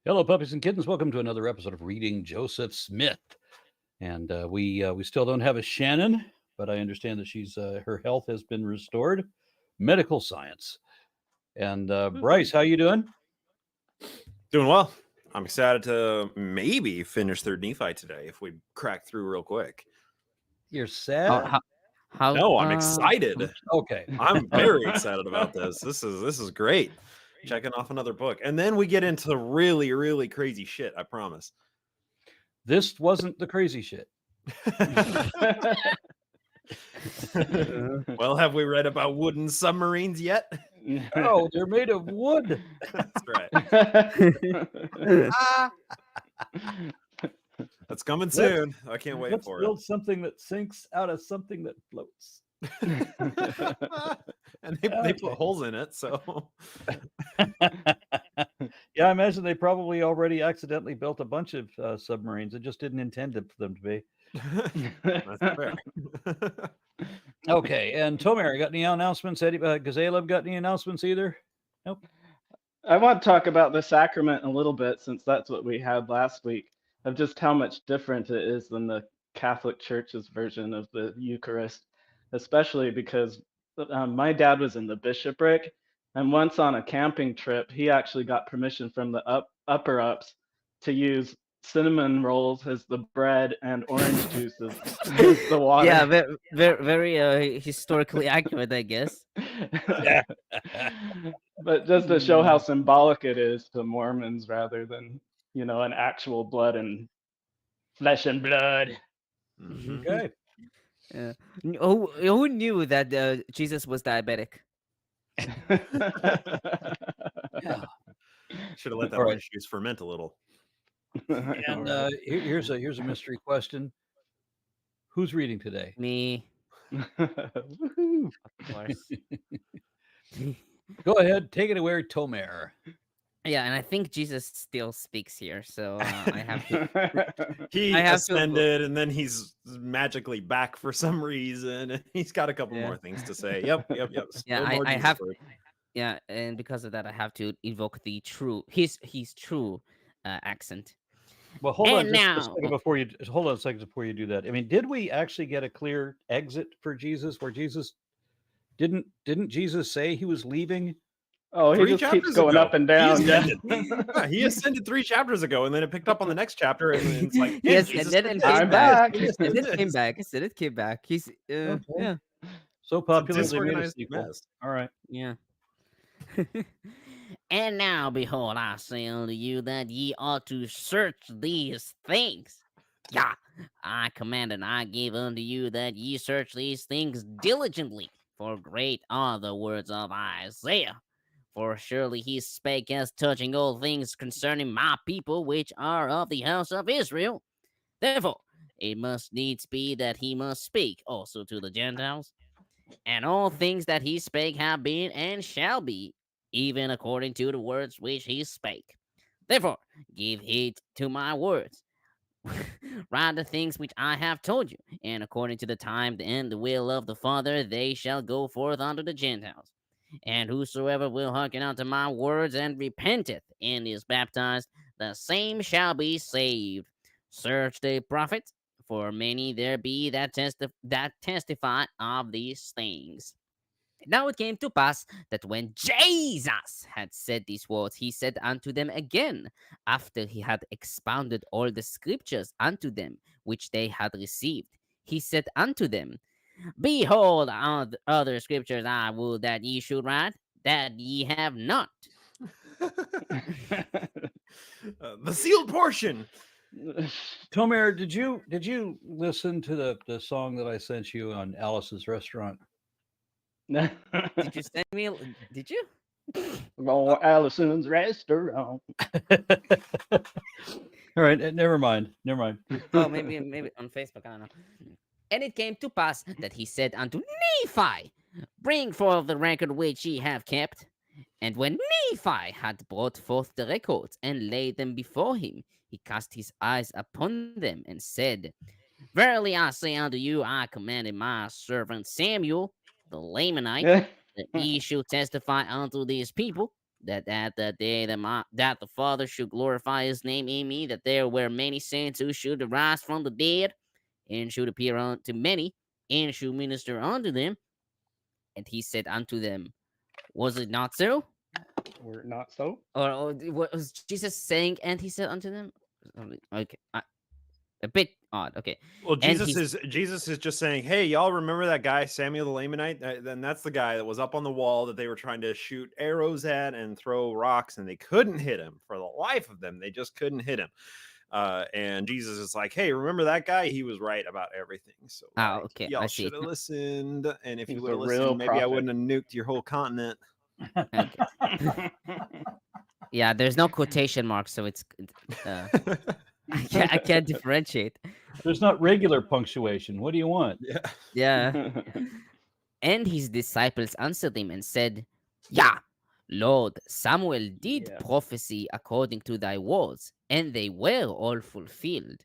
Hello, puppies and kittens. Welcome to another episode of Reading Joseph Smith. And we still don't have a Shannon, but I understand that she's her health has been restored. Medical science. And Bryce, how you doing? Doing well. I'm excited to maybe finish Third Nephi today if we crack through real quick. You're sad? No, I'm excited. Okay. I'm very excited about this. This is great. Checking off another book. And then we get into really, really crazy shit, I promise. This wasn't the crazy shit. Well, have we read about wooden submarines yet? Oh, they're made of wood. That's right. That's coming soon. I can't wait for it. Build something that sinks out of something that floats. And they put holes in it, so yeah, I imagine they probably already accidentally built a bunch of submarines and just didn't intend for them to be. That's fair. Okay, and Tomer, got any announcements? Gazalem got any announcements either? Nope. I want to talk about the sacrament a little bit, since that's what we had last week, of just how much different it is than the Catholic Church's version of the Eucharist, especially because my dad was in the bishopric, and once on a camping trip, he actually got permission from the upper-ups to use cinnamon rolls as the bread and orange juice as the water. Yeah, very historically accurate, I guess. But just to show how symbolic it is to Mormons rather than, an actual blood and flesh and blood. Okay. Yeah. Who knew that Jesus was diabetic? Yeah. Should have let that All right. orange juice ferment a little. And here's a mystery question. Who's reading today? Me, Woohoo. of course. Go ahead, take it away, Tomer. Yeah, and I think Jesus still speaks here, so I have to. He I have to- ascended, and then he's magically back for some reason, and he's got a couple Yeah. more things to say. Yep. Yeah, Still more I Jesus have. word. Yeah, and because of that, I have to evoke the his true accent. Well, hold on And just a now- second before you do that. I mean, did we actually get a clear exit for Jesus where Jesus didn't Jesus say he was leaving? Oh, he 3 just keeps chapters going ago. up and down. He Yeah. ascended. Yeah, he ascended 3 chapters ago, and then it picked up on the next chapter, and it's like, Yes, Jesus and then did it this. came I'm back. back. And it came back. I said it came back. He's Okay. yeah. So popular they made a Disorganized sequel. mess. All right. Yeah. And now, behold, I say unto you that ye ought to search these things. Yeah, I command and I give unto you that ye search these things diligently, for great are the words of Isaiah. For surely he spake as touching all things concerning my people, which are of the house of Israel. Therefore, it must needs be that he must speak also to the Gentiles. And all things that he spake have been and shall be, even according to the words which he spake. Therefore, give heed to my words. Write the things which I have told you, and according to the time and the will of the Father, they shall go forth unto the Gentiles. And whosoever will hearken unto my words and repenteth and is baptized, the same shall be saved. Search the prophets, for many there be that testify of these things. Now it came to pass that when Jesus had said these words, he said unto them again, after he had expounded all the scriptures unto them, which they had received. He said unto them, Behold, other scriptures I would that ye should write, that ye have not. The sealed portion. Tomer, did you listen to the song that I sent you on Alice's Restaurant? Did you send me? Did you? Oh, Allison's restaurant. All right, never mind. Oh, maybe on Facebook. I don't know. And it came to pass that he said unto Nephi, Bring forth the record which ye have kept. And when Nephi had brought forth the records and laid them before him, he cast his eyes upon them and said, Verily I say unto you, I commanded my servant Samuel, the Lamanite, that ye should testify unto these people, that at that day that the Father should glorify his name in me, that there were many saints who should arise from the dead, and should appear unto many, and should minister unto them. And he said unto them, was it not so? Or not so? Or what was Jesus saying? And he said unto them, okay, a bit odd. Okay, Well, and Jesus is just saying, hey, y'all remember that guy Samuel the Lamanite? Then that's the guy that was up on the wall that they were trying to shoot arrows at and throw rocks, and they couldn't hit him for the life of them. They just couldn't hit him. And Jesus is like, hey, remember that guy? He was right about everything. So okay, y'all I see. should have listened. And if you He's would a have real listened, maybe I prophet. wouldn't have nuked your whole continent. Okay. Yeah, there's no quotation marks, so it's I can't differentiate. There's not regular punctuation. What do you want? Yeah. Yeah. And his disciples answered him and said, yeah, Lord, Samuel did Yeah. prophesy according to thy words, and they were all fulfilled.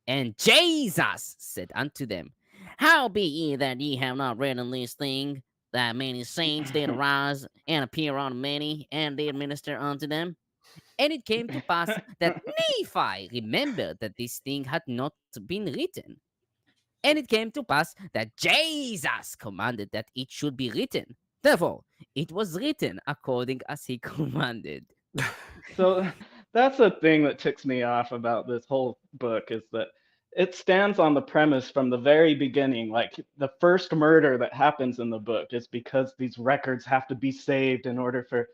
And Jesus said unto them, how be ye that ye have not written this thing, that many saints did arise and appear unto many, and did minister unto them? And it came to pass that Nephi remembered that this thing had not been written. And it came to pass that Jesus commanded that it should be written. Therefore, it was written according as he commanded. So that's the thing that ticks me off about this whole book, is that it stands on the premise from the very beginning, like the first murder that happens in the book is because these records have to be saved in order for.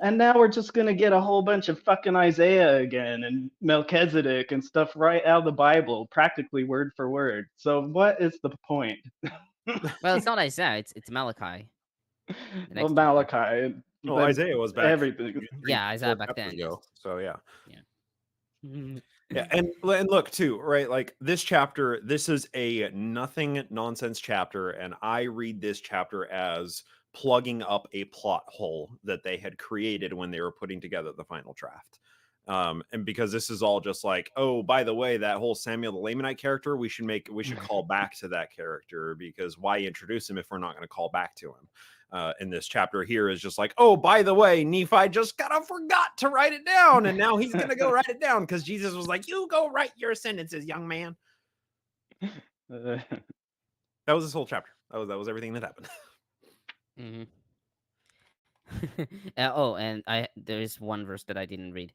And now we're just going to get a whole bunch of fucking Isaiah again and Melchizedek and stuff right out of the Bible, practically word for word. So what is the point? Well, it's not Isaiah, it's Malachi. The Well, next chapter. Malachi. Well, but Isaiah was back everything. Yeah, Isaiah 4 back chapters then. ago. So yeah. Yes. Yeah, and look too, right? Like this chapter, this is a nothing nonsense chapter, and I read this chapter as plugging up a plot hole that they had created when they were putting together the final draft. And because this is all just like, oh, by the way, that whole Samuel the Lamanite character, we should call back to that character, because why introduce him if we're not going to call back to him? In this chapter here is just like, oh, by the way, Nephi just kind of forgot to write it down, and now he's going to go write it down because Jesus was like, you go write your sentences, young man. That was this whole chapter. That was everything that happened. Mm-hmm. And there is one verse that I didn't read.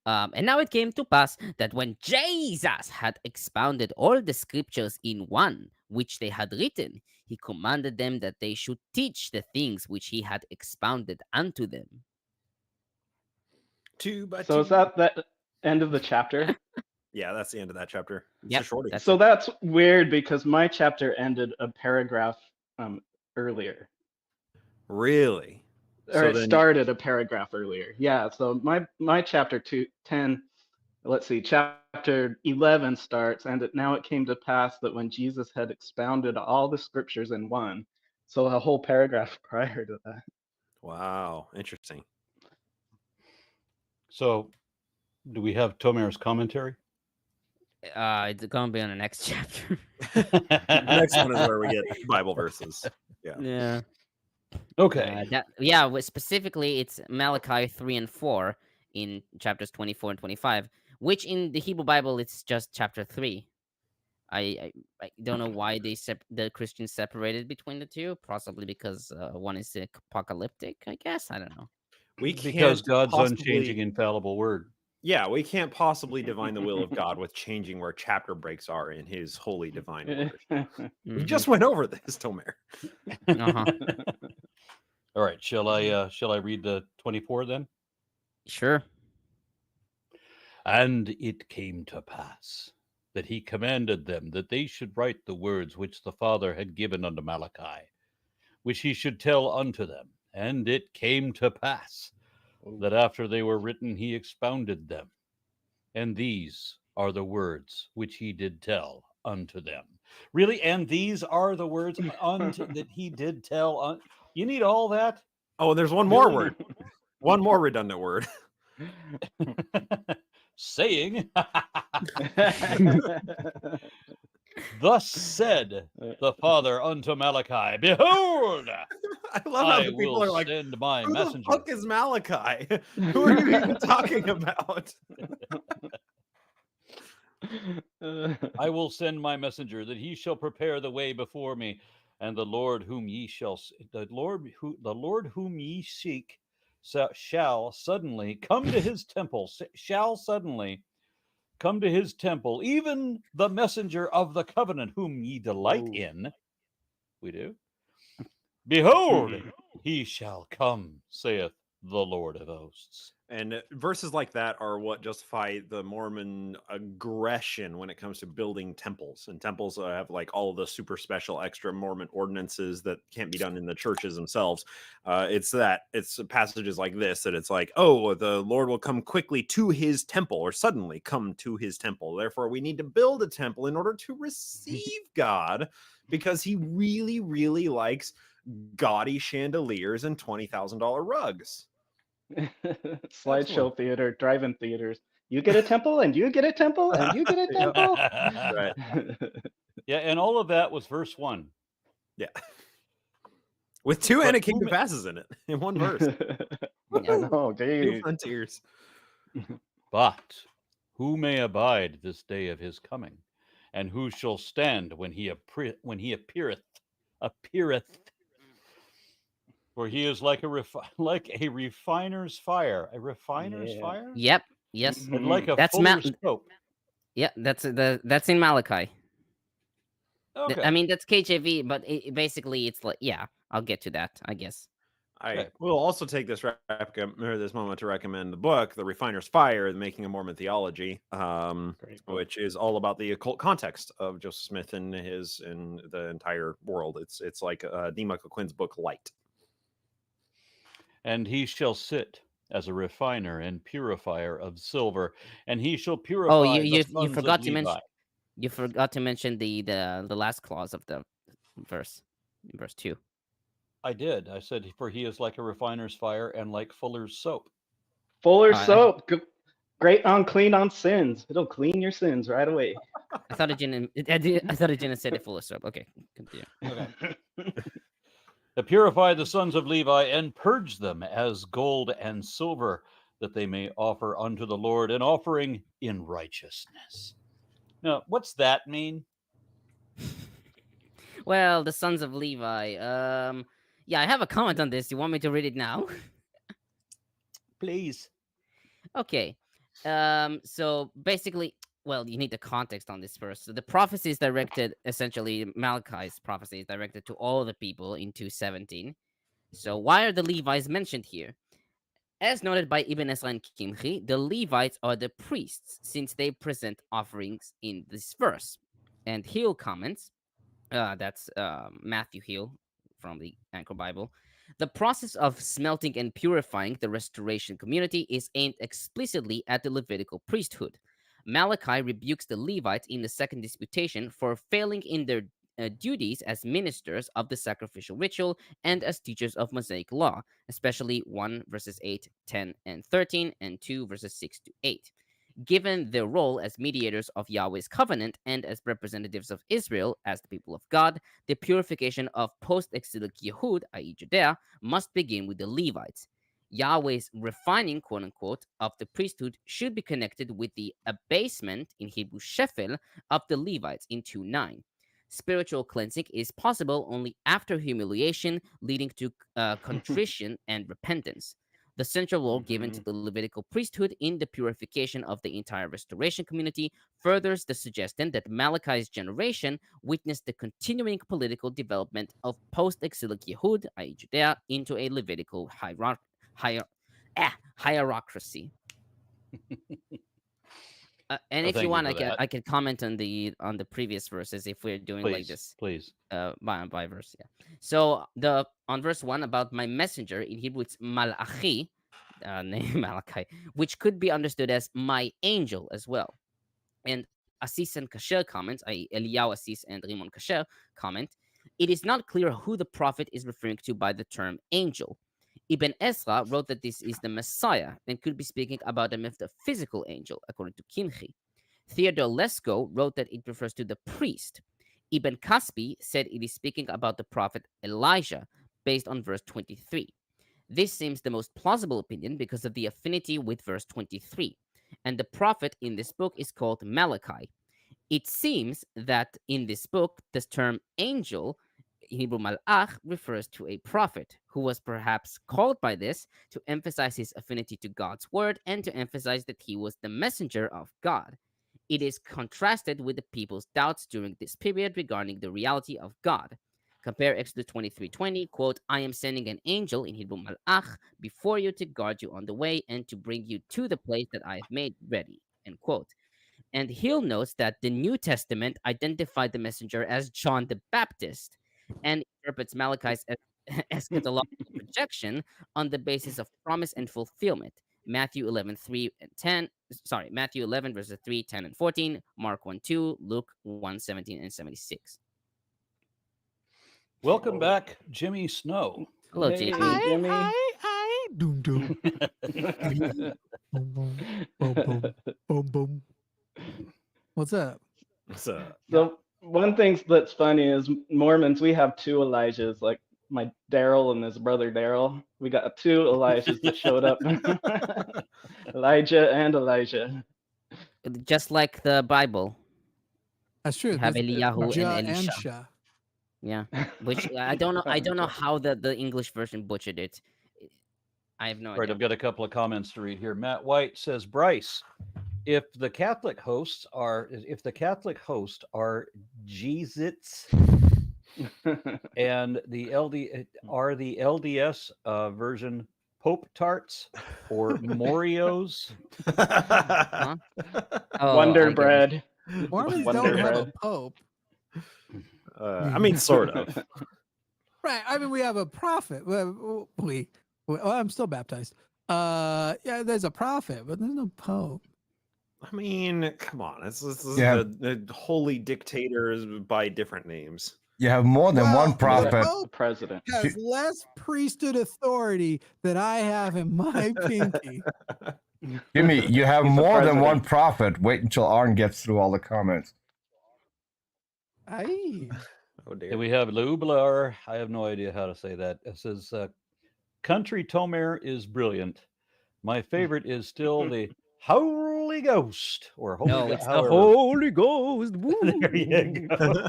And now it came to pass that when Jesus had expounded all the scriptures in one which they had written, he commanded them that they should teach the things which he had expounded unto them. So is that the end of the chapter? Yeah, that's the end of that chapter. It's Yep, a shorty. that's So it. that's weird because my chapter ended a paragraph earlier. Really? Or it started a paragraph earlier. Yeah, so my chapter 10, let's see, chapter 11 starts, and now it came to pass that when Jesus had expounded all the scriptures in one, so a whole paragraph prior to that. Wow, interesting. So, do we have Tomer's commentary? It's gonna be on the next chapter. The next one is where we get Bible verses. Yeah. Yeah. Okay. Specifically, it's Malachi 3 and 4 in chapters 24 and 25, which in the Hebrew Bible, it's just chapter 3. I don't know why the Christians separated between the two. Possibly because one is apocalyptic, I guess. I don't know. Because God's unchanging, infallible word. Yeah, we can't possibly divine the will of God with changing where chapter breaks are in his holy divine word. We just went over this, Tomer. Uh-huh. All right, shall I read the 24 then? Sure. And it came to pass that he commanded them that they should write the words which the Father had given unto Malachi, which he should tell unto them. And it came to pass that after they were written, he expounded them. And these are the words which he did tell unto them. Really? And these are the words that he did tell. You need all that? Oh, there's one more word. One more redundant word. Saying, thus said the Father unto Malachi, behold, I love how I the people will are like, send my who the messenger. fuck is Malachi? Who are you even talking about? I will send my messenger that he shall prepare the way before me, and the Lord whom ye the Lord whom ye seek shall suddenly come to his temple. Shall suddenly come to his temple, even the messenger of the covenant whom ye delight Whoa. in. We do. Behold, he shall come, saith the Lord of hosts. And verses like that are what justify the Mormon aggression when it comes to building temples. And temples have like all of the super special extra Mormon ordinances that can't be done in the churches themselves. It's passages like this that it's like, oh, the Lord will come quickly to his temple, or suddenly come to his temple. Therefore, we need to build a temple in order to receive God, because he really, really likes gaudy chandeliers and $20,000 rugs. Slideshow theater, drive-in theaters. You get a temple, and you get a temple, and you get a Yep. temple. Right. Yeah, and all of that was verse 1. Yeah. With two But Anakin who ma- passes in it in one verse. I know, New dude. frontiers. But who may abide this day of his coming, and who shall stand when he appeareth? For he is like a refiner's fire. A refiner's Yeah. fire? Yep. Yes. And like a That's fuller's soap. Yeah, that's in Malachi. Okay. I mean, that's KJV, but basically it's like, yeah, I'll get to that, I guess. I Okay. will also take this this moment to recommend the book, The Refiner's Fire, The Making of Mormon Theology, Great book. which is all about the occult context of Joseph Smith and the entire world. It's like D. Michael Quinn's book Light. And he shall sit as a refiner and purifier of silver, and he shall purify Oh, the you sons forgot of to Levi. mention the last clause of the verse, verse 2. I did. I said, for he is like a refiner's fire and like fuller's soap. Fuller I- soap, great on clean on sins. It'll clean your sins right away. I thought it didn't. I thought it didn't say the full of soap. Okay, continue. Okay. To purify the sons of Levi and purge them as gold and silver, that they may offer unto the Lord an offering in righteousness. Now, what's that mean? Well, the sons of Levi. Yeah, I have a comment on this. You want me to read it now? Please. Okay. So basically, well, you need the context on this first. So the prophecy is directed, essentially, Malachi's prophecy is directed to all the people in 217. So why are the Levites mentioned here? As noted by Ibn Ezra and Kimchi, the Levites are the priests, since they present offerings in this verse. And Hill comments, that's Matthew Hill from the Anchor Bible. The process of smelting and purifying the restoration community is aimed explicitly at the Levitical priesthood. Malachi rebukes the Levites in the second disputation for failing in their duties as ministers of the sacrificial ritual and as teachers of Mosaic law, especially 1 verses 8, 10, and 13, and 2 verses 6 to 8. Given their role as mediators of Yahweh's covenant and as representatives of Israel as the people of God, the purification of post-exilic Yehud, i.e. Judea, must begin with the Levites. Yahweh's refining, quote-unquote, of the priesthood should be connected with the abasement, in Hebrew shefel, of the Levites in 2:9. Spiritual cleansing is possible only after humiliation, leading to contrition and repentance. The central role given to the Levitical priesthood in the purification of the entire restoration community furthers the suggestion that Malachi's generation witnessed the continuing political development of post-exilic Yehud, i.e. Judea, into a Levitical hierarchy. And if you Thank want, for that. I can comment on the previous verses if we're doing like this. Please. By verse, yeah. So on verse 1 about my messenger, in Hebrew it's Malachi, name Malachi, which could be understood as my angel as well. And Assis and Kasher comment, i.e. Eliyahu Assis and Rimon Kasher comment, it is not clear who the prophet is referring to by the term angel. Ibn Ezra wrote that this is the Messiah and could be speaking about a metaphysical angel, according to Kimchi. Theodore Lesko wrote that it refers to the priest. Ibn Kaspi said it is speaking about the prophet Elijah, based on verse 23. This seems the most plausible opinion because of the affinity with verse 23, and the prophet in this book is called Malachi. It seems that in this book, the term angel, in Hebrew malach, refers to a prophet who was perhaps called by this to emphasize his affinity to God's word and to emphasize that he was the messenger of God. It is contrasted with the people's doubts during this period regarding the reality of God. Compare Exodus 23:20, quote, I am sending an angel, in Hebrew malach, before you to guard you on the way and to bring you to the place that I have made ready, end quote. And Hill notes that the New Testament identified the messenger as John the Baptist and interprets Malachi's eschatological projection on the basis of promise and fulfillment. Matthew 11:3 and 10, Matthew 11 verses 3, 10, and 14, Mark 1:2, Luke 1:17 and 76. Welcome back, Jimmy Snow. Hello, Hey, JP. Jimmy. Doom doom. Boom boom boom boom boom boom. What's up? So, So one thing that's funny is Mormons, we have two Elijahs, like my Daryl and his brother Daryl. We got two Elijahs that showed up. Elijah and Elijah. Just like the Bible, That's true. you have there's Eliyahu Ja and and Elisha. Sha. Yeah, which I don't know. I don't know how the English version butchered it. I have no Right, idea. I've got a couple of comments to read here. Matt White says, Bryce, if the Catholic host are Jesus and the LDS version Pope tarts or Morios? Huh? Oh, Wonder I get it. Mormons Wonder don't have a bread. pope. I mean, sort of. Right. I mean, we have a prophet. Well, I'm still baptized. Yeah, there's a prophet, but there's no pope. I mean, come on. This is Yeah. the holy dictators by different names. You have more than Well, one the prophet. The Pope president. has less priesthood authority than I have in my pinky. Jimmy, you have He's the more than one president. prophet. Wait until Arn gets through all the comments. Aye. Oh dear. And we have Lublar. I have no idea how to say that. It says, Country Tomer is brilliant. My favorite is still the Holy Ghost or Holy No, Go- it's the however. Holy Ghost. There you go.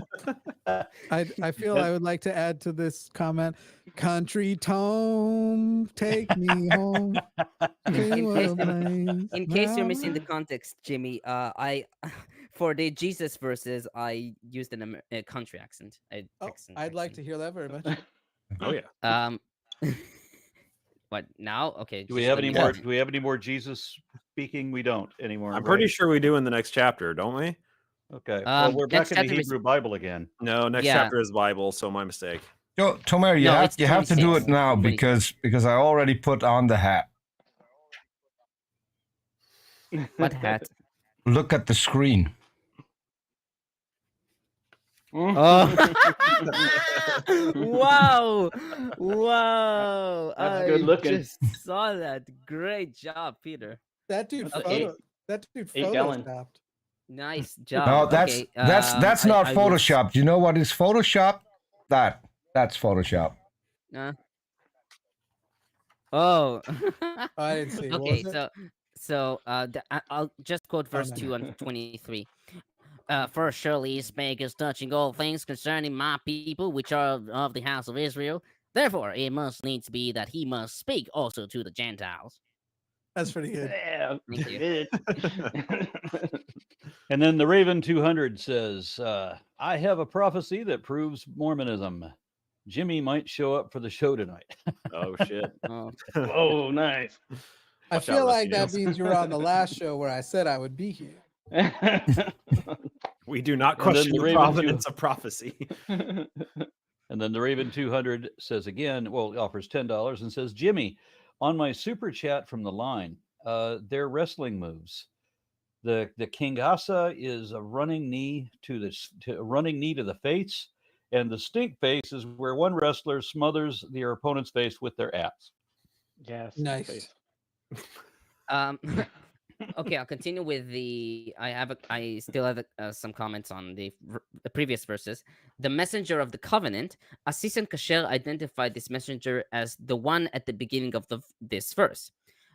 I feel I would like to add to this comment. Country Tome, take me home. In case you're missing the context, Jimmy, I for the Jesus verses, I used a country accent. Texan I'd like to accent. hear that very much. Oh yeah. What now? Okay. Do we just have let any me more? know. Do we have any more Jesus speaking? We don't anymore. I'm pretty right? sure we do in the next chapter, don't we? Okay. Well, we're next back in the chapter is- Hebrew Bible again. No, next Yeah. chapter is Bible, so my mistake. Yo, Tomer, No, you it's have to do 26. it now 26. because I already put on the hat. What hat? Look at the screen. Oh, wow, wow! That's good looking. Just saw that. Great job, Peter. That dude Okay. Eight gallon. photoshopped. Nice No, job. that's okay, that's not I will Photoshop. Do you know what is Photoshop? That's Photoshop. Oh. I didn't see. What Okay, was it? I'll just quote verse no. 2 and 23. For surely he spake as touching all things concerning my people, which are of the house of Israel. Therefore, it must needs be that he must speak also to the Gentiles. That's pretty good. Yeah. Thank you. Good. And then the Raven 200 says, I have a prophecy that proves Mormonism. Jimmy might show up for the show tonight. Oh shit. Oh, Whoa, nice. I Watch out, feel like that Rustinos. means you were on the last show where I said I would be here. We do not And then question the the Raven providence of prophecy. And then the Raven 200 says again, well, offers $10 and says, Jimmy, on my super chat from the line, they're wrestling moves. The Kingasa is a running knee to the face, and the stink face is where one wrestler smothers their opponent's face with their ass. Yes. Nice. Okay, I'll continue with the. I still have some comments on the previous verses. The messenger of the covenant. Assis and Kasher identified this messenger as the one at the beginning of this verse.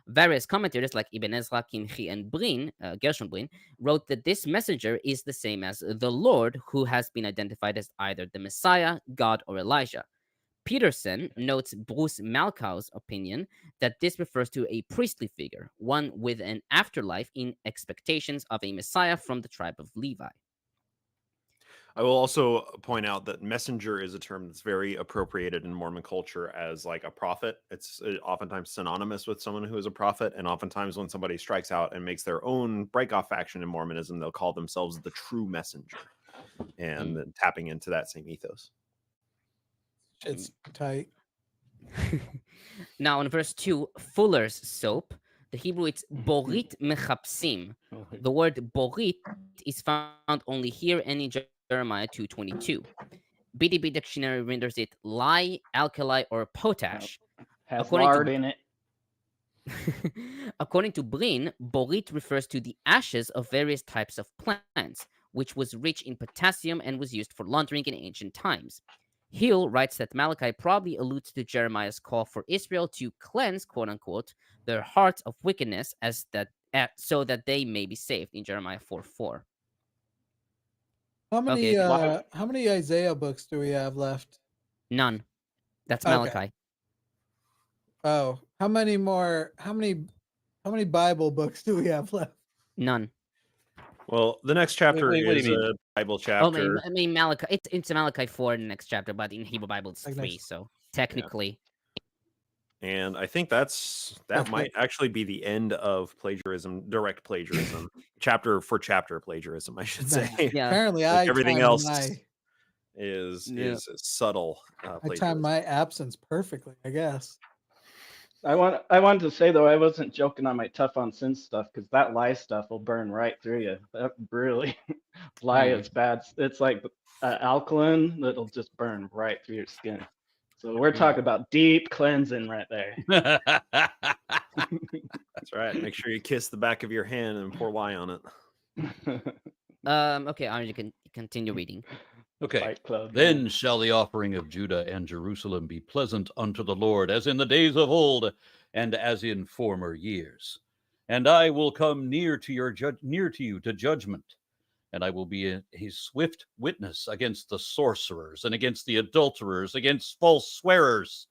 Various commentators like Ibn Ezra, Kimchi, and Gershon Brin, wrote that this messenger is the same as the Lord, who has been identified as either the Messiah, God, or Elijah. Peterson notes Bruce Malkow's opinion that this refers to a priestly figure, one with an afterlife in expectations of a Messiah from the tribe of Levi. I will also point out that messenger is a term that's very appropriated in Mormon culture as like a prophet. It's oftentimes synonymous with someone who is a prophet, and oftentimes when somebody strikes out and makes their own break-off faction in Mormonism, they'll call themselves the true messenger, and then tapping into that same ethos. It's tight. Now, in verse 2, Fuller's soap, the Hebrew it's Borit Mechapsim. The word Borit is found only here and in Jeremiah 2:22. BDB Dictionary renders it lye, alkali, or potash. Has According lard to- in it. According to Brin, borit refers to the ashes of various types of plants, which was rich in potassium and was used for laundering in ancient times. Hill writes that Malachi probably alludes to Jeremiah's call for Israel to cleanse, quote unquote, their hearts of wickedness so that they may be saved in Jeremiah 4:4. How many Okay. how many Isaiah books do we have left? None. That's Okay. Malachi. Oh, how many Bible books do we have left? None. Well, the next chapter what do you is mean? a Bible Oh, chapter. I mean Malachi. It's Malachi 4 in the next chapter, but in Hebrew Bible it's Like 3, next- so technically. And I think that might actually be the end of plagiarism, direct plagiarism, chapter for chapter plagiarism, I should say. Yeah. Apparently, Like everything timed else my- is Yeah. subtle I timed plagiarism. my absence perfectly, I guess. I wanted to say though, I wasn't joking on my tough on sin stuff, because that lie stuff will burn right through you. That really, lie is bad. It's like alkaline that'll just burn right through your skin. So we're talking about deep cleansing right there. That's right. Make sure you kiss the back of your hand and pour lye on it. Okay, Aaron, you can continue reading. Okay. Fight Club. Then shall the offering of Judah and Jerusalem be pleasant unto the Lord, as in the days of old, and as in former years. And I will come near to you to judgment, and I will be a swift witness against the sorcerers, and against the adulterers, against false swearers,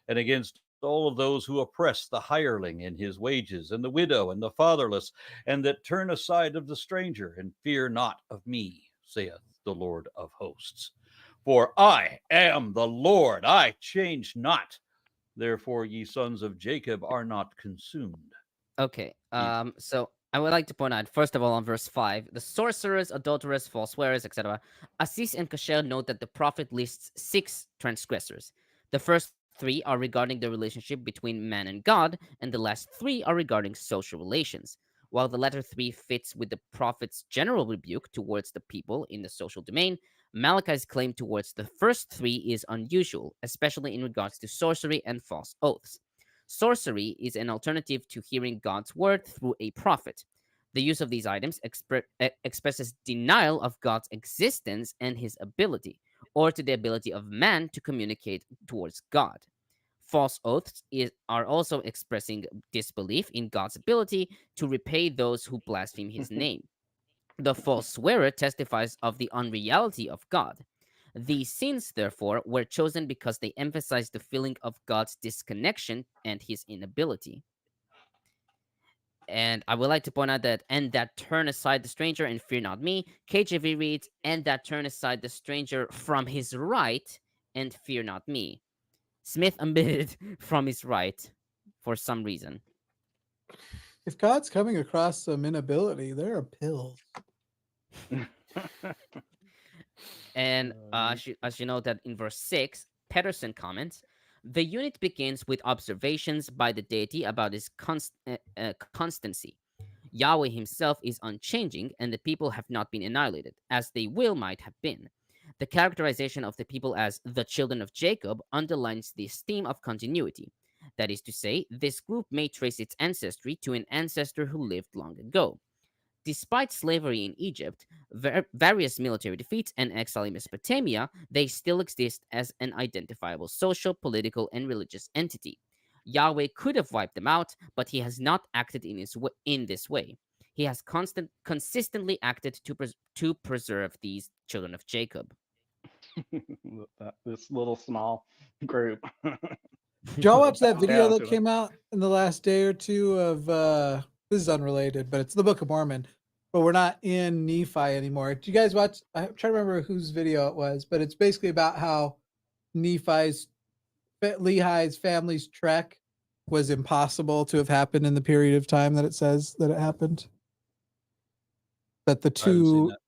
and against all of those who oppress the hireling in his wages, and the widow and the fatherless, and that turn aside of the stranger, and fear not of me, saith the Lord of hosts. For I am the Lord, I change not. Therefore, ye sons of Jacob are not consumed. Okay. So I would like to point out, first of all, on verse 5, the sorcerers, adulterers, false swearers, etc. Assis and Kasher note that the prophet lists 6 transgressors. The first 3 are regarding the relationship between man and God, and the last 3 are regarding social relations. While the latter 3 fits with the prophet's general rebuke towards the people in the social domain, Malachi's claim towards the first 3 is unusual, especially in regards to sorcery and false oaths. Sorcery is an alternative to hearing God's word through a prophet. The use of these items expresses denial of God's existence and his ability, or to the ability of man to communicate towards God. False oaths are also expressing disbelief in God's ability to repay those who blaspheme his name. The false swearer testifies of the unreality of God. These sins, therefore, were chosen because they emphasize the feeling of God's disconnection and his inability. And I would like to point out that, and that turn aside the stranger and fear not me. KJV reads, and that turn aside the stranger from his right and fear not me. Smith omitted from his right for some reason. If God's coming across some inability, there are pills. And as you know that in verse 6, Pedersen comments, the unit begins with observations by the deity about his constancy. Yahweh himself is unchanging, and the people have not been annihilated, as they might have been. The characterization of the people as the children of Jacob underlines the theme of continuity. That is to say, this group may trace its ancestry to an ancestor who lived long ago. Despite slavery in Egypt, various military defeats, and exile in Mesopotamia, they still exist as an identifiable social, political, and religious entity. Yahweh could have wiped them out, but he has not acted in this way. He has consistently acted to preserve these children of Jacob. This little small group. Did y'all watch that video Down that to it. came out in the last day or two of this is unrelated, but it's the Book of Mormon, but we're not in Nephi anymore. Did you guys watch? I'm trying to remember whose video it was, but it's basically about how Lehi's family's trek was impossible to have happened in the period of time that it says that it happened. That the I haven't seen two that.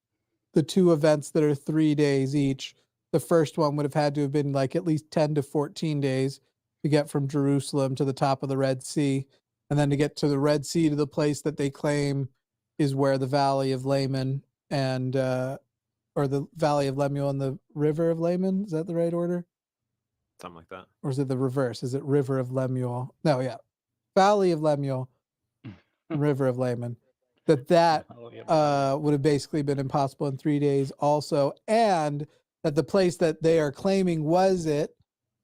the two events that are 3 days each, the first one would have had to have been like at least 10 to 14 days to get from Jerusalem to the top of the Red Sea, and then to get to the Red Sea to the place that they claim is where the Valley of Laman and or the Valley of Lemuel and the River of Laman, is that the right order? Something like that. Or is it the reverse? Is it River of Lemuel? No, yeah. Valley of Lemuel, River of Laman. That would have basically been impossible in 3 days also, and that the place that they are claiming was it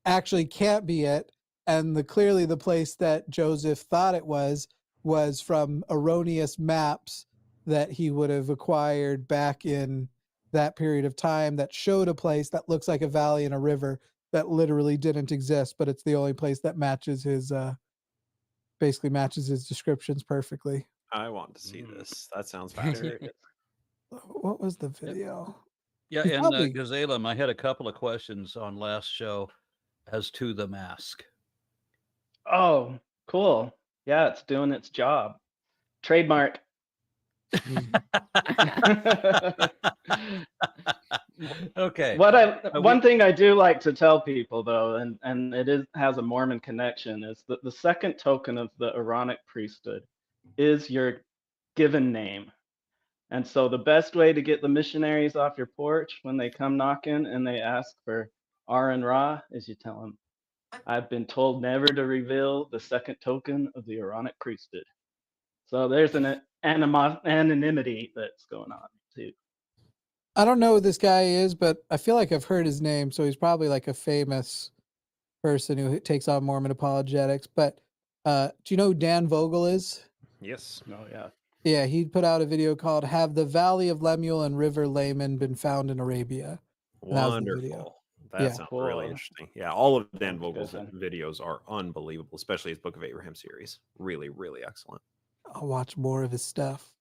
actually can't be it, and clearly the place that Joseph thought it was from erroneous maps that he would have acquired back in that period of time that showed a place that looks like a valley and a river that literally didn't exist, but it's the only place that matches his basically matches his descriptions perfectly. I want to see this. That sounds fascinating. What was the video? Yeah, It's and probably- Gazalem, I had a couple of questions on last show as to the mask. Oh, cool. Yeah, it's doing its job. Trademark. Okay. One thing I do like to tell people though, and it has a Mormon connection, is that the second token of the Aaronic priesthood is your given name. And so the best way to get the missionaries off your porch when they come knocking and they ask for Aaron Ra is you tell them, I've been told never to reveal the second token of the Aaronic priesthood. So there's an anonymity that's going on too. I don't know who this guy is, but I feel like I've heard his name, so he's probably like a famous person who takes on Mormon apologetics. But do you know who Dan Vogel is? Yes. Oh yeah. Yeah, he put out a video called "Have the Valley of Lemuel and River Laman Been Found in Arabia?" And that was the video. Wonderful. That Yeah. sounds Cool. really interesting. Yeah, all of Dan Sounds Vogel's good, videos are unbelievable, especially his Book of Abraham series. Really, really excellent. I'll watch more of his stuff.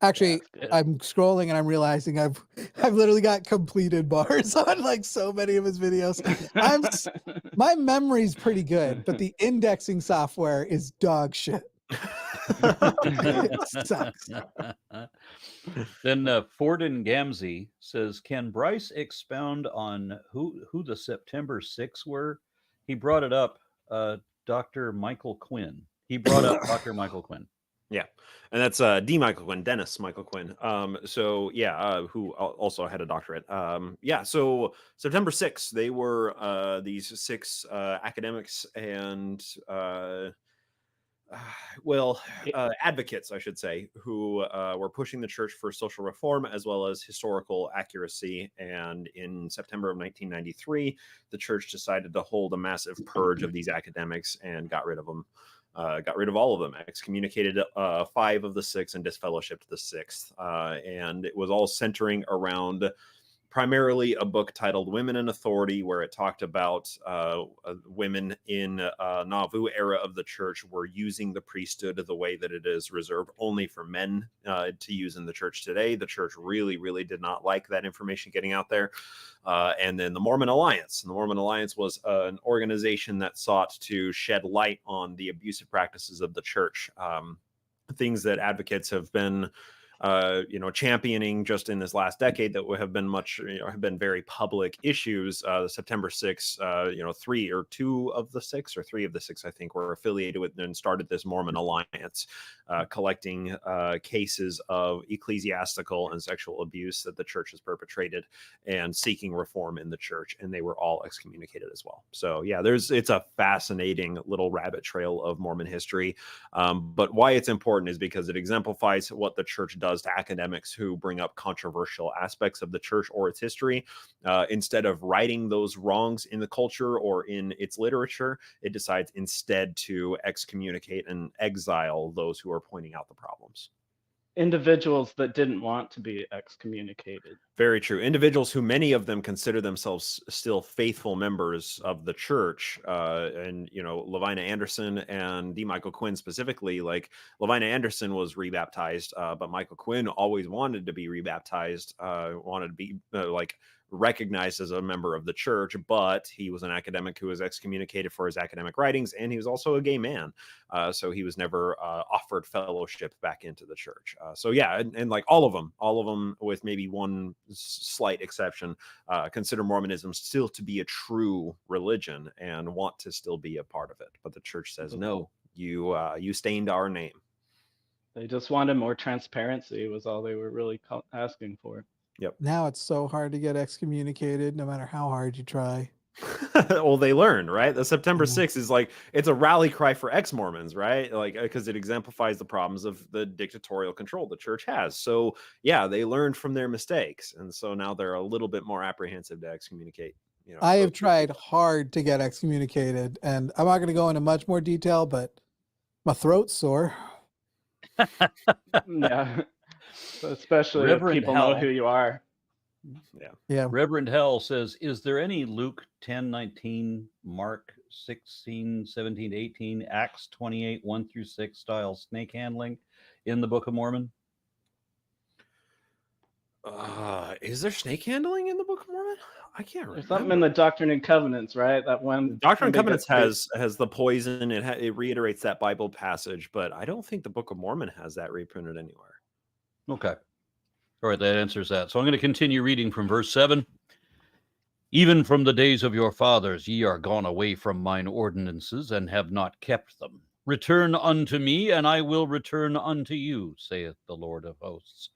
Actually, That's good. I'm scrolling and I'm realizing I've literally got completed bars on like so many of his videos. My memory's pretty good, but the indexing software is dog shit. It sucks. Then Forden Gamzee says, "Can Bryce expound on who the September 6 were?" He brought it up. Dr. Michael Quinn. He brought up Dr. Michael Quinn. Yeah, and that's D. Michael Quinn, Dennis Michael Quinn. Who also had a doctorate. So September 6th, they were these six academics and advocates, I should say, who were pushing the church for social reform as well as historical accuracy. And in September of 1993, the church decided to hold a massive purge of these academics and got rid of them. Got rid of all of them, excommunicated 5 of the 6 and disfellowshipped the 6th. And it was all centering around primarily a book titled Women in Authority, where it talked about women in Nauvoo era of the church were using the priesthood the way that it is reserved only for men to use in the church today. The church really, really did not like that information getting out there. And then the Mormon Alliance. And the Mormon Alliance was an organization that sought to shed light on the abusive practices of the church. Things that advocates have been championing just in this last decade that would have been have been very public issues. The September 6, 3 or 2 of the 6 or 3 of the 6, I think, were affiliated with and started this Mormon Alliance, collecting cases of ecclesiastical and sexual abuse that the church has perpetrated and seeking reform in the church. And they were all excommunicated as well. So yeah, it's a fascinating little rabbit trail of Mormon history. But why it's important is because it exemplifies what the church does to academics who bring up controversial aspects of the church or its history. Instead of righting those wrongs in the culture or in its literature, it decides instead to excommunicate and exile those who are pointing out the problems. Individuals that didn't want to be excommunicated. Very true. Individuals who many of them consider themselves still faithful members of the church. And, Levina Anderson and D. Michael Quinn specifically, like Levina Anderson was rebaptized, but Michael Quinn always wanted to be rebaptized, wanted to be recognized as a member of the church, but he was an academic who was excommunicated for his academic writings, and he was also a gay man, so he was never offered fellowship back into the church. So yeah, and like all of them with maybe one slight exception, consider Mormonism still to be a true religion and want to still be a part of it, but the church says no, you stained our name. They just wanted more transparency was all they were really asking for. Yep. Now it's so hard to get excommunicated, no matter how hard you try. Well, they learned, right? The September 6th is it's a rally cry for ex-Mormons, right? Because it exemplifies the problems of the dictatorial control the church has. So yeah, they learned from their mistakes. And so now they're a little bit more apprehensive to excommunicate. I have tried hard to get excommunicated, and I'm not going to go into much more detail, but my throat's sore. Yeah. Especially Reverend if people Hell. know who you are. Yeah. Reverend Hell says, is there any Luke 10:19, Mark 16, 17, 18, Acts 28, 1-6 style snake handling in the Book of Mormon? Is there snake handling in the Book of Mormon? I can't remember. There's something in the Doctrine and Covenants, right? That one. Doctrine and Covenants has the poison. It reiterates that Bible passage, but I don't think the Book of Mormon has that reprinted anywhere. Okay. All right, that answers that. So I'm going to continue reading from verse 7. Even from the days of your fathers, ye are gone away from mine ordinances, and have not kept them. Return unto me, and I will return unto you, saith the Lord of hosts.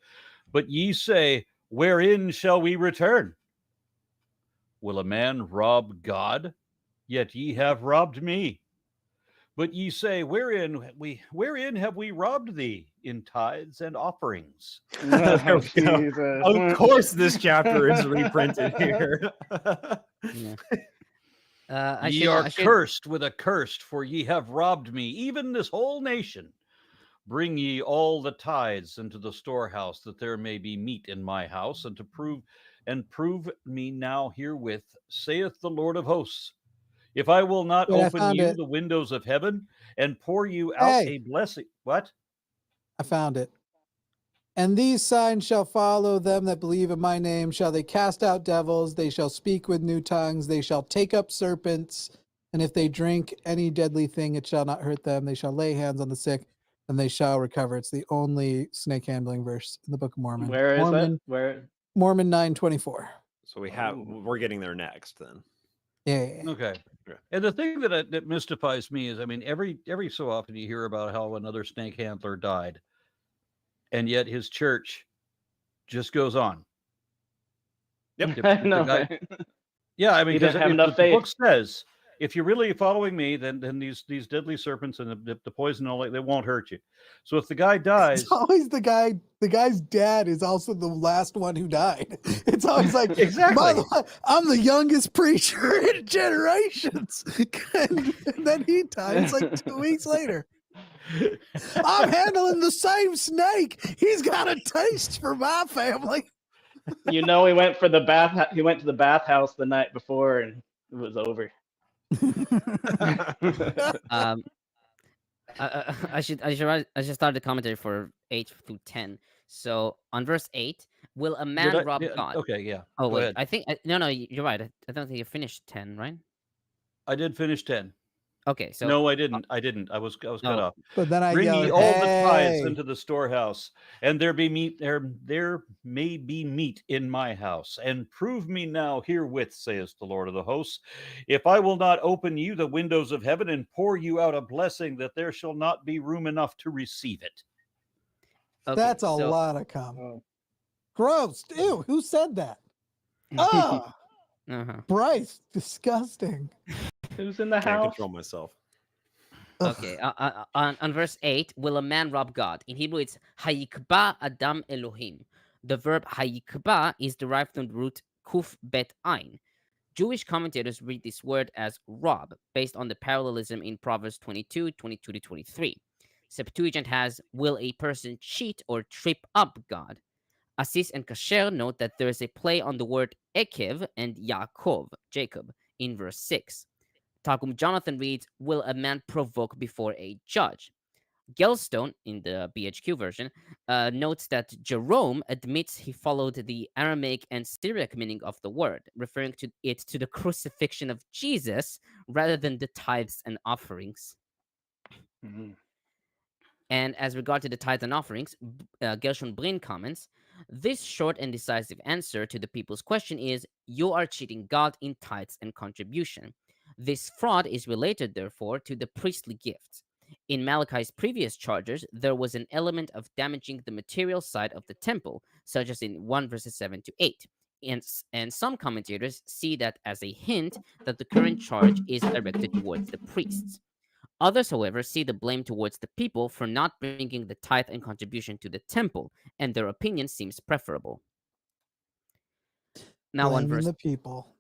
But ye say, wherein shall we return? Will a man rob God? Yet ye have robbed me. But ye say, wherein have we robbed thee? In tithes and offerings. There we go. Of course, this chapter is reprinted here. Ye are cursed with a curse, for ye have robbed me, even this whole nation. Bring ye all the tithes into the storehouse, that there may be meat in my house, and prove me now herewith, saith the Lord of hosts. If I will not open you the windows of heaven and pour you out a blessing. What? I found it. And these signs shall follow them that believe in my name. Shall they cast out devils? They shall speak with new tongues. They shall take up serpents. And if they drink any deadly thing, it shall not hurt them. They shall lay hands on the sick, and they shall recover. It's the only snake handling verse in the Book of Mormon. Where is it? Where? Mormon 9:24. So we're getting there next then. Yeah. Okay. And the thing that mystifies me is, I mean, every so often you hear about how another snake handler died, and yet his church just goes on. Yep. I know. Yeah, I mean, because the book faith. says, if you're really following me, then these deadly serpents and the poison and all that, they won't hurt you. So if the guy dies, it's always the guy's dad is also the last one who died. It's always like, exactly. I'm the youngest preacher in generations, and then he dies like 2 weeks later. I'm handling the same snake. He's got a taste for my family. He went for the bath. He went to the bathhouse the night before, and it was over. I should start the commentary for 8 through 10. So on verse 8, will a man rob God? Okay, yeah. Oh wait, ahead. I think no, you're right. I don't think you finished 10, right? I did finish 10. Okay, so No, I didn't. I didn't. I was cut Oh. off. But then I Bring ye yelled, all the tithes "Hey!" into the storehouse, and there be meat there may be meat in my house. And prove me now herewith, saith the Lord of the hosts, if I will not open you the windows of heaven and pour you out a blessing, that there shall not be room enough to receive it. okay, That's a so lot of cum. Oh. Gross. Ew, who said that? Ah, uh-huh. Bryce, disgusting. Who's in the Can't house? control myself. Ugh. Okay, on verse 8, will a man rob God? In Hebrew, it's hayikba Adam Elohim. The verb hayikba is derived from the root kuf bet ein. Jewish commentators read this word as rob, based on the parallelism in Proverbs 22, 22 to 23. Septuagint has, will a person cheat or trip up God? Assis and Kasher note that there is a play on the word Ekev and Yaakov, Jacob, in verse 6. Targum Jonathan reads, will a man provoke before a judge? Gelstone, in the BHQ version, notes that Jerome admits he followed the Aramaic and Syriac meaning of the word, referring to it to the crucifixion of Jesus rather than the tithes and offerings. Mhm. And as regard to the tithes and offerings, Gershon Brin comments, this short and decisive answer to the people's question is, you are cheating God in tithes and contribution. This fraud is related, therefore, to the priestly gifts. In Malachi's previous charges, there was an element of damaging the material side of the temple, such as in 1 verses 7 to 8. And some commentators see that as a hint that the current charge is directed towards the priests. Others, however, see the blame towards the people for not bringing the tithe and contribution to the temple, and their opinion seems preferable. Now on Blaming verse the people.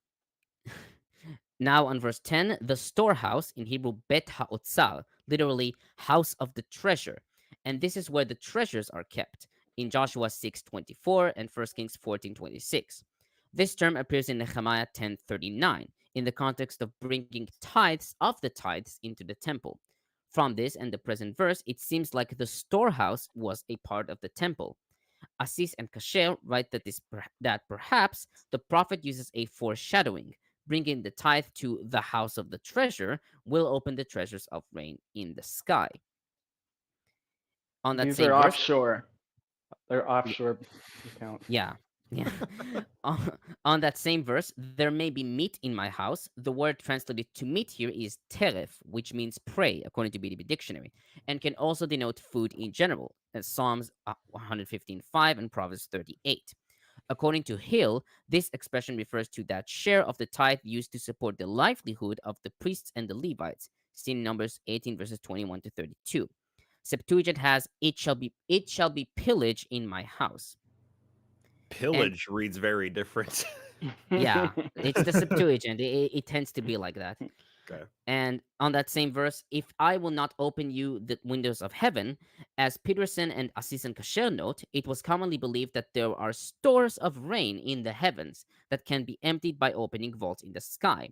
Now on verse 10, the storehouse, in Hebrew Bet HaOtzar, literally house of the treasure. And this is where the treasures are kept, in Joshua 6:24 and 1 Kings 14:26. This term appears in Nehemiah 10:39, in the context of bringing tithes of the tithes into the temple. From this and the present verse, it seems like the storehouse was a part of the temple. Assis and Kasher write that perhaps the prophet uses a foreshadowing. Bringing the tithe to the house of the treasure will open the treasures of rain in the sky. On that These same are verse, offshore. They're offshore accounts. yeah. On that same verse, there may be meat in my house. The word translated to meat here is teref, which means prey, according to BDB Dictionary, and can also denote food in general, as Psalms 115:5 and Proverbs 38. According to Hill, this expression refers to that share of the tithe used to support the livelihood of the priests and the Levites, seen in Numbers 18 verses 21 to 32. Septuagint has, it shall be pillage in my house. Pillage reads very different. Yeah, it's the Septuagint. It tends to be like that. Okay. And on that same verse, if I will not open you the windows of heaven, as Peterson and Assis and Kasher note, it was commonly believed that there are stores of rain in the heavens that can be emptied by opening vaults in the sky.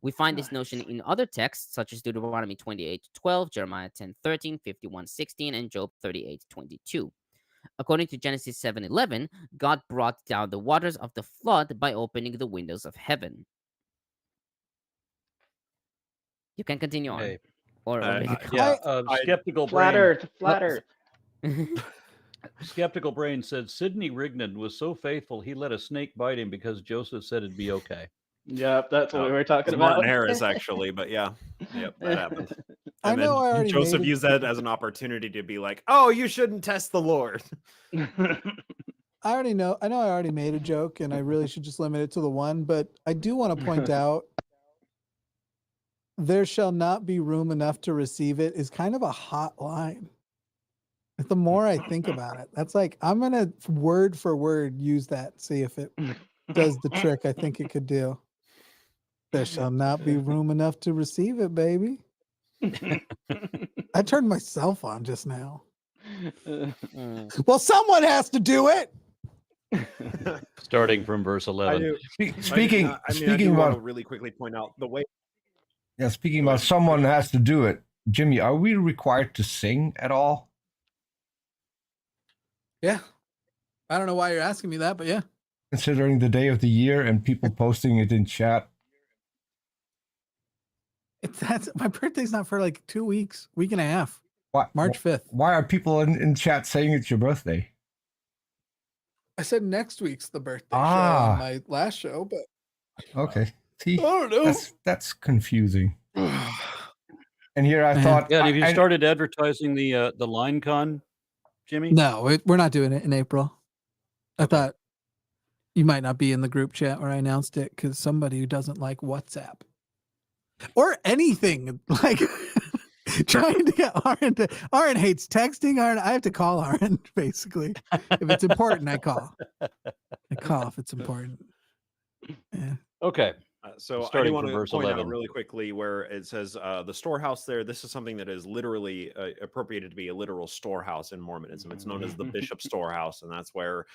We find this notion in other texts, such as Deuteronomy 28:12, Jeremiah 10:13, 51:16, and Job 38:22. According to Genesis 7:11, God brought down the waters of the flood by opening the windows of heaven. You can continue on. Hey, Or I- yeah. I- Skeptical Flat brain. Earth, flat Earth. Skeptical brain said Sidney Rigdon was so faithful he let a snake bite him because Joseph said it'd be okay. Yep, that's what Oh, we were talking it's about. Martin Harris, actually, but yeah. Yep, that happened. I And know I then already Joseph made it. used that as an opportunity to be like, oh, you shouldn't test the Lord. I already made a joke, and I really should just limit it to the one. But I do want to point out, there shall not be room enough to receive it is kind of a hot line. The more I think about it, that's like, I'm gonna word for word use that, see if it does the trick I think it could do. There shall not be room enough to receive it, baby. I turned myself on just now. Mm. Well, someone has to do it. Starting from verse 11. Speaking I speaking do want to about really quickly point out the way. speaking Go about ahead. someone has to do it. Jimmy, are we required to sing at all? Yeah. I don't know why you're asking me that, but yeah. Considering the day of the year and people posting it in chat. That's my birthday's not for like 2 weeks, week and a half. Why, March 5th. Why are people in chat saying it's your birthday? I said next week's the birthday show Ah. on my last show, but Okay. See, I don't know. that's confusing. And here I Man. thought, Yeah, and have you I- started advertising the line con, Jimmy? No, we're not doing it in April. I thought you might not be in the group chat where I announced it because somebody who doesn't like WhatsApp or anything, like trying to get Aaron hates texting. Aaron, I have to call Aaron basically. If it's important, I call. I call if it's important. Yeah. Okay. So I do Starting want from to verse point 11. out really quickly where it says the storehouse there. This is something that is literally appropriated to be a literal storehouse in Mormonism. It's known as the bishop's storehouse, and that's where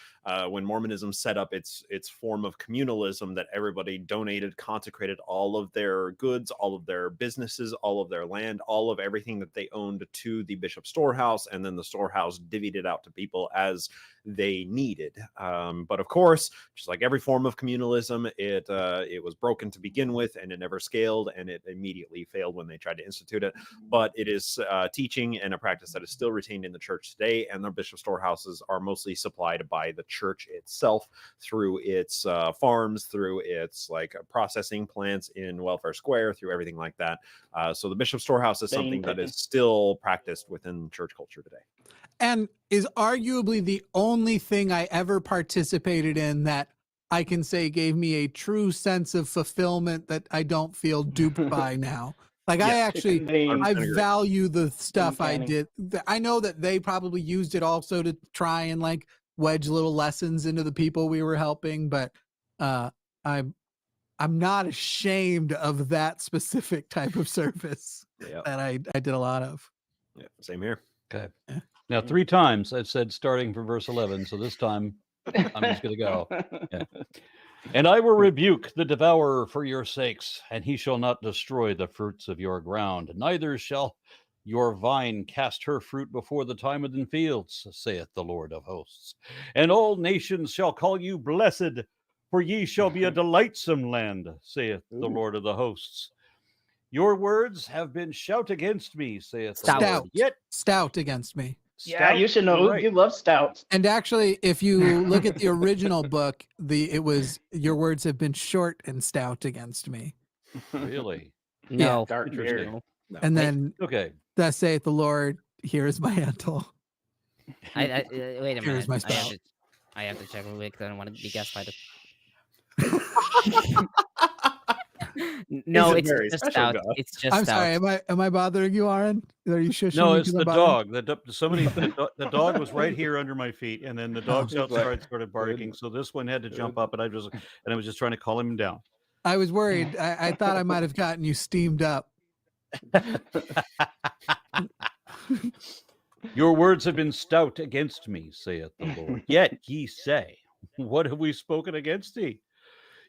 when Mormonism set up its form of communalism, that everybody donated, consecrated all of their goods, all of their businesses, all of their land, all of everything that they owned to the bishop's storehouse, and then the storehouse divvied it out to people as they needed. But of course, just like every form of communalism, it was broken to begin with, and it never scaled, and it immediately failed when they tried to institute it. But it is teaching and a practice that is still retained in the church today, and the bishop storehouses are mostly supplied by the church itself through its farms, through its like processing plants in Welfare Square, through everything like that. So the bishop storehouse is something that is still practiced within church culture today. And is arguably the only thing I ever participated in that I can say gave me a true sense of fulfillment that I don't feel duped by now. Like I actually, I value the stuff I did. I know that they probably used it also to try and like wedge little lessons into the people we were helping, but I'm not ashamed of that specific type of service that I did a lot of. Yeah, same here. Okay. Now, 3 times I've said starting from verse 11, so this time I'm just going to go. Yeah. And I will rebuke the devourer for your sakes, and he shall not destroy the fruits of your ground, neither shall your vine cast her fruit before the time of the fields, saith the Lord of hosts. And all nations shall call you blessed, for ye shall be a delightsome land, saith the Lord of the hosts. Your words have been shout against me, saith the Lord. Yet stout against me. Yeah, you should know. Right. You love stouts. And actually, if you look at the original book, it was your words have been short and stout against me. Really? No. Dark beard. No. And then, Okay. thus saith the Lord, here is my mantle. Wait a Here's minute. my I spout. have to check real quick. I don't want to be guessed by the. No, He's a it's very just special stout. guy. It's just I'm stout. sorry. Am I bothering you, Aaron? Are you shushing No, me it's 'cause the I'm bothering? dog. The dog was right here under my feet, and then the dogs outside started barking. So this one had to jump up, and I was just trying to calm him down. I was worried. I thought I might have gotten you steamed up. Your words have been stout against me, saith the Lord. Yet ye say, what have we spoken against thee?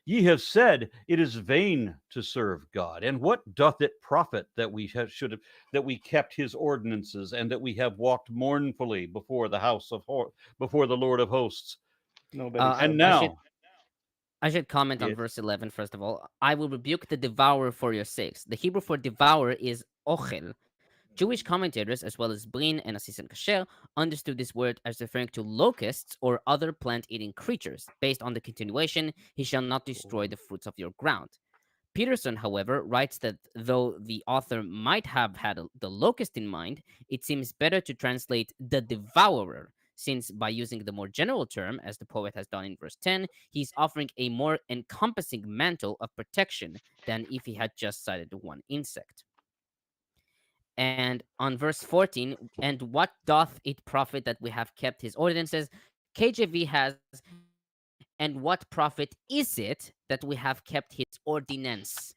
Ye have said, it is vain to serve God. And what doth it profit that we that we kept his ordinances, and that we have walked mournfully before the before the Lord of hosts? And now I should comment on verse 11 first of all. I will rebuke the devourer for your sakes. The Hebrew for devour is ochel. Jewish commentators, as well as Brin and Assis and Kasher, understood this word as referring to locusts or other plant-eating creatures. Based on the continuation, he shall not destroy the fruits of your ground. Peterson, however, writes that though the author might have had the locust in mind, it seems better to translate the devourer, since by using the more general term, as the poet has done in verse 10, he's offering a more encompassing mantle of protection than if he had just cited one insect. And on verse 14, and what doth it profit that we have kept his ordinances? KJV has, and what profit is it that we have kept his ordinance?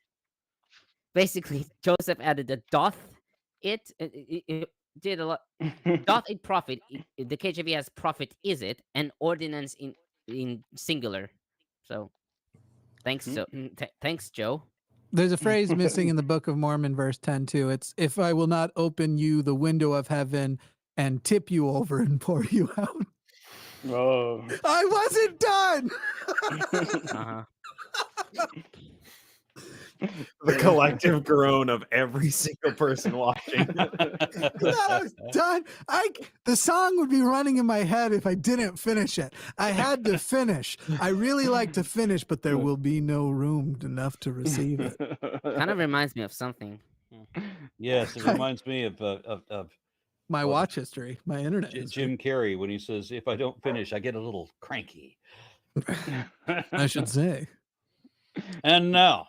Basically, Joseph added a doth it did a lot. Doth it profit? The KJV has profit is it, and ordinance in singular. So, thanks, thanks, Joe. There's a phrase missing in the Book of Mormon, verse 10 too. It's if I will not open you the window of heaven and tip you over and pour you out. Oh. I wasn't done. Uh-huh. The collective groan of every single person watching. I thought I was done. The song would be running in my head if I didn't finish it. I had to finish. I really like to finish, but there will be no room enough to receive it. Kind of reminds me of something. Yes, it reminds me of My Well, watch history, my internet history. Jim Carrey when he says, "If I don't finish, I get a little cranky." I should say. And now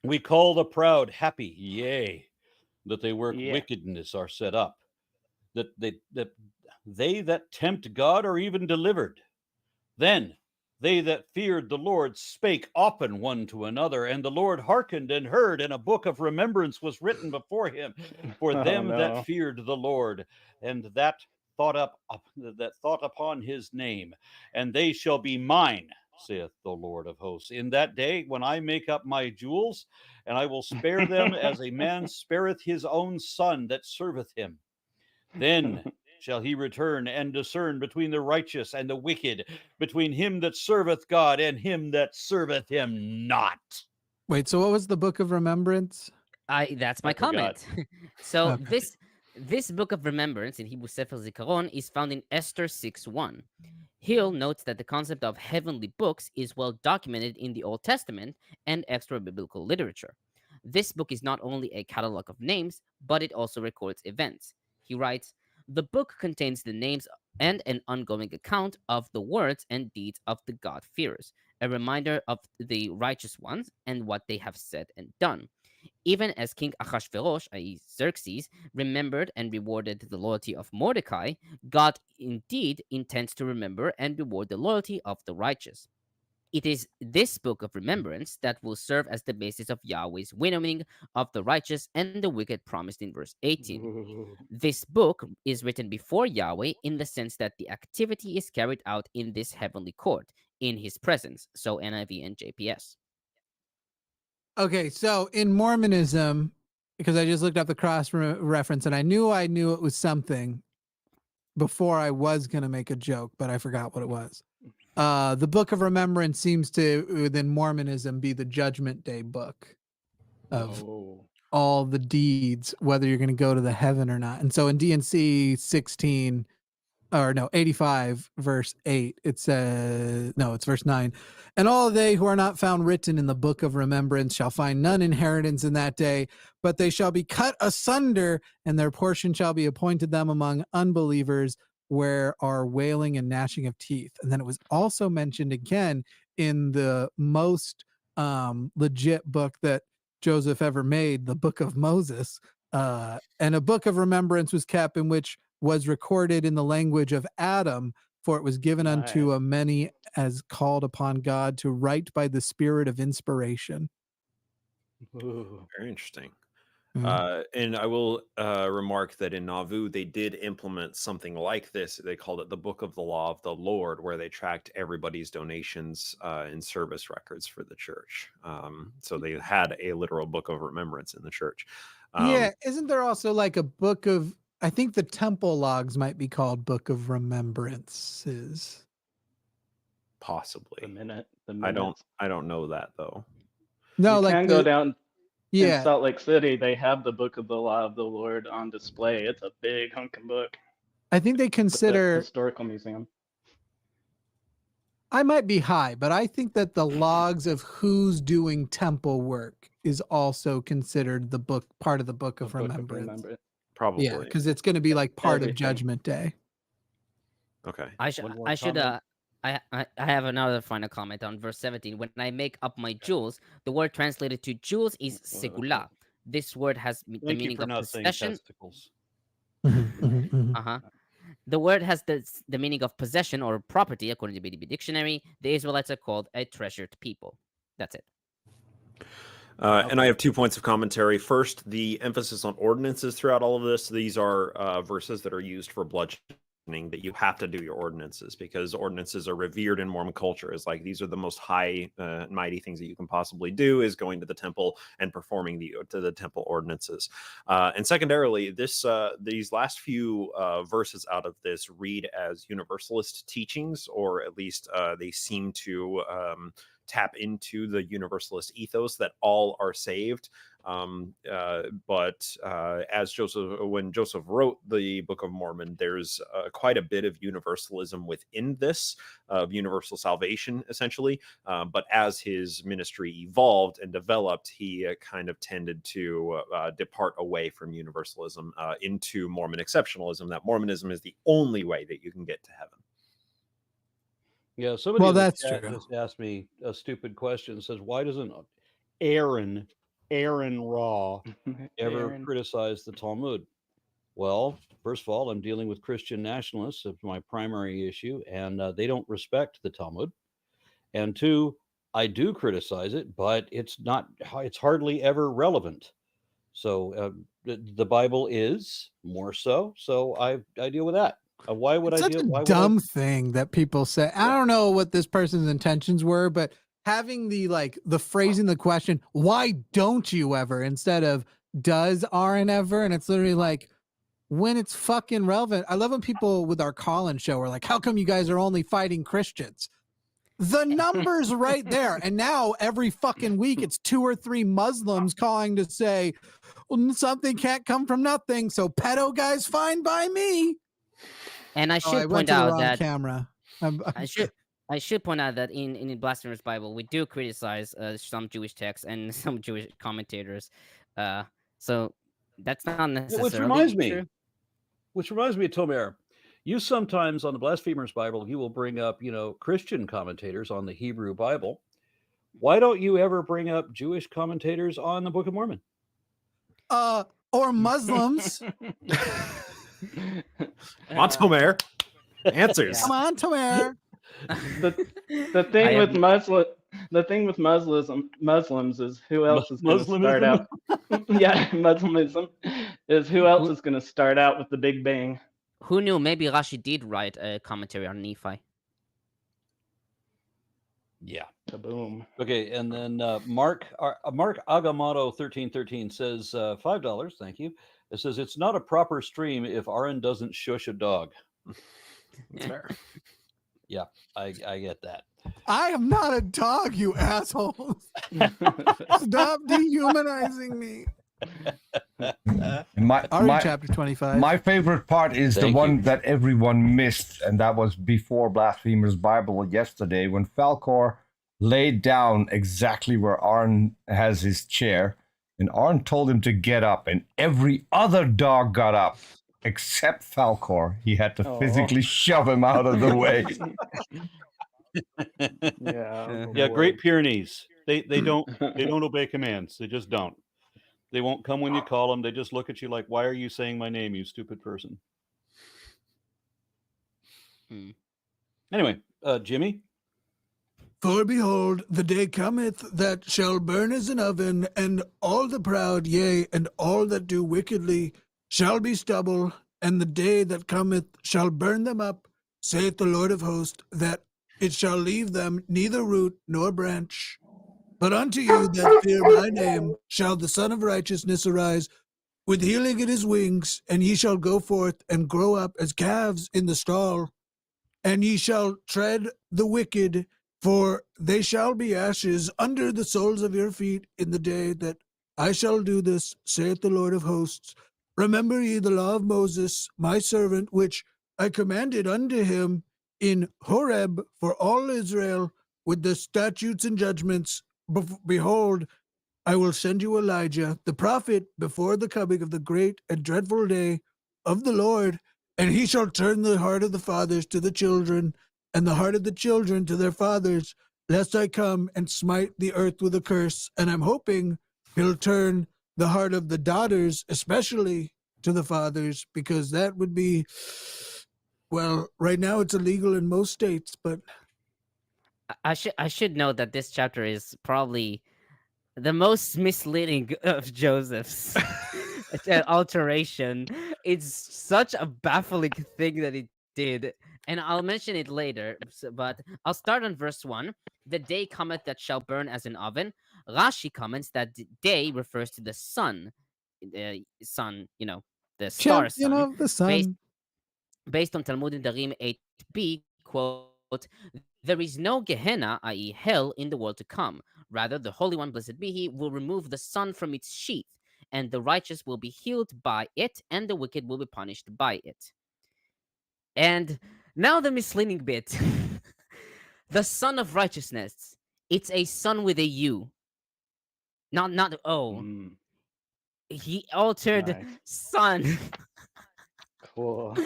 we call the proud happy, yea, that they work Yeah. wickedness are set up, that they that tempt God are even delivered. Then they that feared the Lord spake often one to another, and the Lord hearkened and heard, and a book of remembrance was written before him for Oh, them no. that feared the Lord, and that thought upon his name. And they shall be mine, saith the Lord of hosts, in that day when I make up my jewels, and I will spare them as a man spareth his own son that serveth him. Then shall he return and discern between the righteous and the wicked, between him that serveth God and him that serveth him not. Wait, so what was the Book of Remembrance? That's my I forgot. comment. So Okay. this book of remembrance in Hebrew Sefer Zikaron is found in Esther 6:1. Hill notes that the concept of heavenly books is well documented in the Old Testament and extra biblical literature. This book is not only a catalog of names, but it also records events. He writes, "The book contains the names and an ongoing account of the words and deeds of the God-fearers, a reminder of the righteous ones and what they have said and done. Even as King Ahasuerus, i.e. Xerxes, remembered and rewarded the loyalty of Mordecai, God indeed intends to remember and reward the loyalty of the righteous. It is this book of remembrance that will serve as the basis of Yahweh's winnowing of the righteous and the wicked promised in verse 18. Ooh. This book is written before Yahweh in the sense that the activity is carried out in this heavenly court, in his presence. So NIV and JPS. Okay, so in Mormonism, because I just looked up the cross reference and I knew it was something before I was going to make a joke, but I forgot what it was. The Book of Remembrance seems to, within Mormonism, be the Judgment Day book of Oh. all the deeds, whether you're going to go to the heaven or not. And so in DNC 85 verse 8, it says, no, it's verse 9. And all they who are not found written in the book of remembrance shall find none inheritance in that day, but they shall be cut asunder, and their portion shall be appointed them among unbelievers, where are wailing and gnashing of teeth. And then it was also mentioned again in the most legit book that Joseph ever made, the Book of Moses. And a book of remembrance was kept, in which was recorded in the language of Adam, for it was given unto a many as called upon God to write by the spirit of inspiration. Ooh. Very interesting. Mm. And I will remark that in Nauvoo, they did implement something like this. They called it the Book of the Law of the Lord, where they tracked everybody's donations and service records for the church. So they had a literal book of remembrance in the church. Yeah, isn't there also like a book of, I think the temple logs might be called Book of Remembrances. Possibly. The I minutes. don't know that though. No, You like can go down in yeah, Salt Lake City. They have the Book of the Law of the Lord on display. It's a big hunking book. I think they At the consider, historical museum. I might be high, but I think that the logs of who's doing temple work is also considered the book, part of the Book of The Book of Remembrance. Remembrance. Probably. Yeah, because it's going to be like part of Everything. Judgment Day. Okay. One more I should comment. I have another final comment on verse 17. When I make up my jewels, the word translated to jewels is segula. This word has the Thank you meaning for of not saying possession. testicles. Uh-huh. The word has the meaning of possession or property, according to BDB Dictionary. The Israelites are called a treasured people. That's it. And I have 2 points of commentary. First, the emphasis on ordinances throughout all of this. These are verses that are used for bloodshining, that you have to do your ordinances, because ordinances are revered in Mormon culture. It's like these are the most high, mighty things that you can possibly do, is going to the temple and performing the temple ordinances. And secondarily, these last few verses out of this read as universalist teachings, or at least they seem to tap into the universalist ethos that all are saved. But as when Joseph wrote the Book of Mormon, there's quite a bit of universalism within this, of universal salvation, essentially. But as his ministry evolved and developed, he kind of tended to depart away from universalism into Mormon exceptionalism, that Mormonism is the only way that you can get to heaven. Yeah, somebody Well, in the that's chat true. just asked me a stupid question. Says, why doesn't Aaron Raw ever Aaron. criticize the Talmud? Well, first of all, I'm dealing with Christian nationalists. It's my primary issue, and they don't respect the Talmud. And two, I do criticize it, but it's hardly ever relevant. So the Bible is more so. So I deal with that. Why would It's I such deal? a Why would dumb thing that people say. I don't know what this person's intentions were, but having the phrasing the question, why don't you ever, instead of does Aaron ever? And it's literally like, when it's fucking relevant. I love when people with our call-in show are like, how come you guys are only fighting Christians? The number's right there. And now every fucking week it's 2 or 3 Muslims calling to say, well, something can't come from nothing. So pedo guys fine by me. And I I should went point to the out wrong that camera. I should point out that in Blasphemous Bible we do criticize some Jewish texts and some Jewish commentators. So that's not necessarily true. Which reminds me of Tomer. You sometimes on the Blasphemers Bible, you will bring up, Christian commentators on the Hebrew Bible. Why don't you ever bring up Jewish commentators on the Book of Mormon? Or Muslims. Montomer, answers. Come on, Tomer. The thing with Muslims is who else is going to start out? Yeah, Muslimism is who else is going to start out with the Big Bang. Who knew? Maybe Rashi did write a commentary on Nephi. Yeah. Kaboom. Okay, and then Mark Agamotto 1313 says $5. Thank you. It says it's not a proper stream if Aaron doesn't shush a dog. That's fair. Yeah, I get that. I am not a dog, you assholes. Stop dehumanizing me. Chapter 25. My favorite part is the one that everyone missed, and that was before Blasphemers Bible yesterday, when Falcor laid down exactly where Aaron has his chair, and Aaron told him to get up, and every other dog got up except Falcor. He had to physically shove him out of the way. Yeah, Great Pyrenees. They don't obey commands. They just don't. They won't come when you call them. They just look at you like, why are you saying my name, you stupid person? Anyway, Jimmy? For behold, the day cometh that shall burn as an oven, and all the proud, yea, and all that do wickedly, shall be stubble, and the day that cometh shall burn them up, saith the Lord of hosts, that it shall leave them neither root nor branch. But unto you that fear my name shall the Son of Righteousness arise with healing in his wings, and ye shall go forth and grow up as calves in the stall. And ye shall tread the wicked, for they shall be ashes under the soles of your feet in the day that I shall do this, saith the Lord of hosts. Remember ye the law of Moses, my servant, which I commanded unto him in Horeb for all Israel, with the statutes and judgments. Behold, I will send you Elijah, the prophet, before the coming of the great and dreadful day of the Lord, and he shall turn the heart of the fathers to the children, and the heart of the children to their fathers, lest I come and smite the earth with a curse. And I'm hoping he'll turn the heart of the daughters, especially to the fathers, because that would be, well, right now it's illegal in most states, but I should note that this chapter is probably the most misleading of Joseph's alteration. It's such a baffling thing that he did, and I'll mention it later. But I'll start on verse 1. The day cometh that shall burn as an oven. Rashi comments that the day refers to the sun. The sun, the star champion sun. of the sun. Based on Talmud in Darim 8b, quote, There is no Gehenna, i.e., hell, in the world to come. Rather, the Holy One, blessed be He, will remove the sun from its sheath, and the righteous will be healed by it, and the wicked will be punished by it. And now the misleading bit. The Son of Righteousness. It's a sun with a U. Not O. Mm, He altered nice. sun. Cool.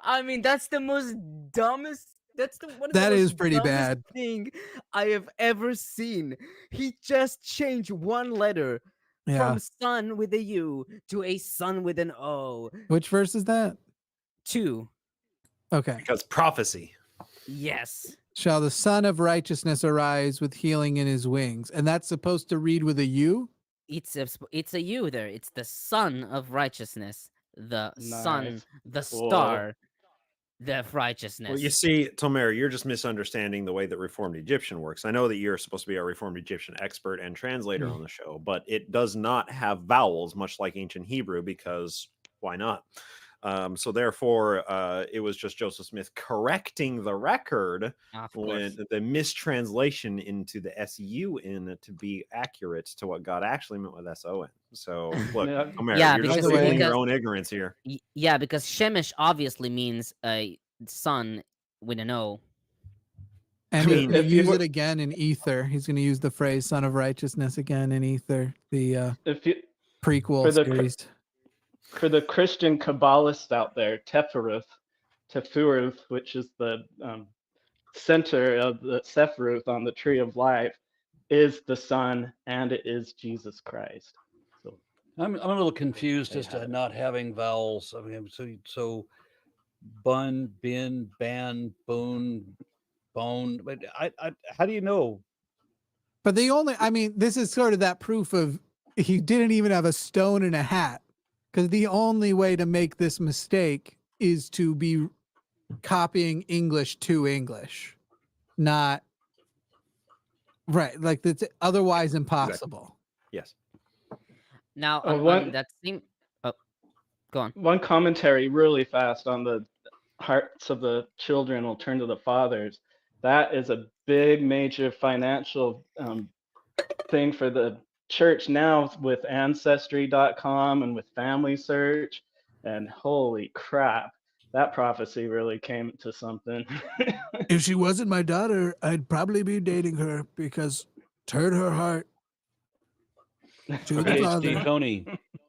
I mean, that's the most dumbest. That's the one of That the is most pretty dumbest bad. thing I have ever seen. He just changed one letter Yeah. from sun with a U to a sun with an O. Which verse is that? 2. Okay. Because prophecy. Yes. Shall the Son of Righteousness arise with healing in his wings? And that's supposed to read with a U? It's a U there. It's the Son of Righteousness. The sun, Nice. the Cool. star, the righteousness. Well, you see, Tomer, you're just misunderstanding the way that Reformed Egyptian works. I know that you're supposed to be a Reformed Egyptian expert and translator on the show, but it does not have vowels, much like ancient Hebrew, because why not? So therefore, it was just Joseph Smith correcting the record Of when course. the mistranslation into the SU in to be accurate to what God actually meant with SON. So look, Yeah. Tomer, Yeah, you're just because- revealing your because- own ignorance here. Yeah, because Shemesh obviously means a sun with an O. And I he's mean, going if to you use were- it again in Ether. He's going to use the phrase Son of Righteousness again in Ether, the If you prequel For the- series. for the Christian Kabbalists out there, Tefuruth, which is the center of the Sephiroth on the tree of life, is the Son and it is Jesus Christ. So I'm a little confused They as to had it. not having vowels. I mean, so bun, bin, ban, boon, bone. But how do you know? But this is sort of that proof of he didn't even have a stone in a hat. Because the only way to make this mistake is to be copying English to English, not right. Like that's otherwise impossible. Yes. Now, Oh, on what- that same... Oh, go on. one commentary really fast on the hearts of the children will turn to the fathers. That is a big major financial thing for the church now with ancestry.com and with family search, and holy crap, that prophecy really came to something. If she wasn't my daughter, I'd probably be dating her because turn her heart to the PhD father. Tony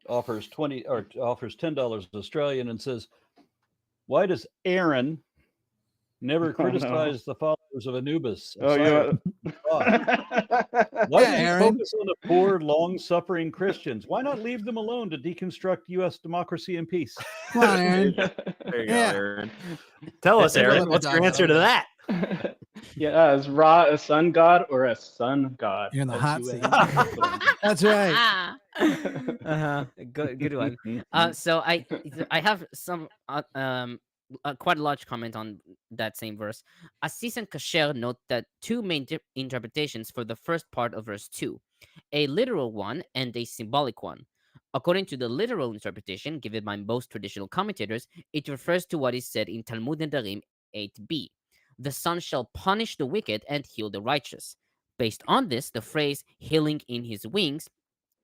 offers $10 Australian and says, "Why does Aaron never Oh, no. criticize the followers of Anubis? Oh, Osiris, God? Why Yeah, does he Aaron. focus on the poor, long-suffering Christians? Why not leave them alone to deconstruct U.S. democracy and peace?" Come on, Aaron. There you go, Yeah. Aaron. Tell us, Hey, Aaron, let me what's your talk answer to about that? Yeah, is Ra a sun god or a sun god? You're in the hot S-U-N. seat. That's right. Uh-huh. Good one. So I have some quite a large comment on that same verse. Assis and Kasher note that two main interpretations for the first part of verse 2, a literal one and a symbolic one. According to the literal interpretation given by most traditional commentators, it refers to what is said in Talmud Nedarim 8b. The sun shall punish the wicked and heal the righteous. Based on this, the phrase healing in his wings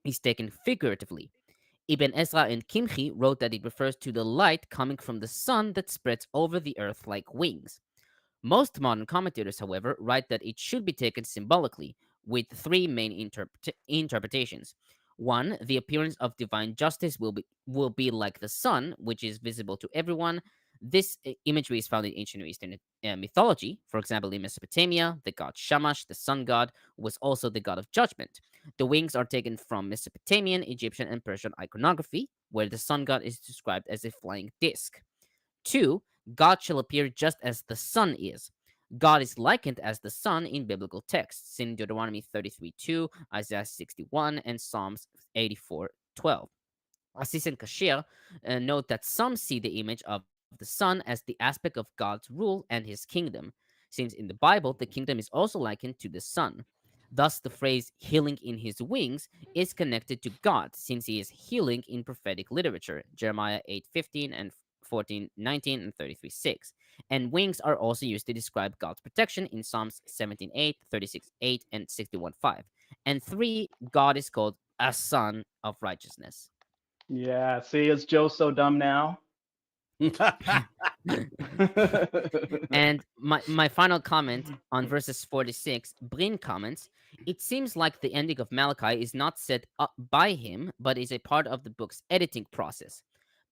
is taken figuratively. Ibn Ezra and Kimchi wrote that it refers to the light coming from the sun that spreads over the earth like wings. Most modern commentators, however, write that it should be taken symbolically, with three main interpretations. One, the appearance of divine justice will be like the sun, which is visible to everyone. This imagery is found in ancient Near Eastern mythology. For example, in Mesopotamia, the god Shamash, the sun god, was also the god of judgment. The wings are taken from Mesopotamian, Egyptian, and Persian iconography, where the sun god is described as a flying disc. 2, God shall appear just as the sun is. God is likened as the sun in biblical texts, in Deuteronomy 33:2, Isaiah 61, and Psalms 84:12. Assis and Kasher note that some see the image of the sun as the aspect of God's rule and his kingdom, since in the Bible the kingdom is also likened to the sun. Thus, the phrase healing in his wings is connected to God, since he is healing in prophetic literature, Jeremiah 8:15 and 14:19 and 33:6. And wings are also used to describe God's protection in Psalms 17:8, 36:8, and 61:5. And 3, God is called a son of righteousness. Yeah, see, is Joe so dumb now? And my final comment on verses 46, Brin comments, it seems like the ending of Malachi is not set up by him, but is a part of the book's editing process.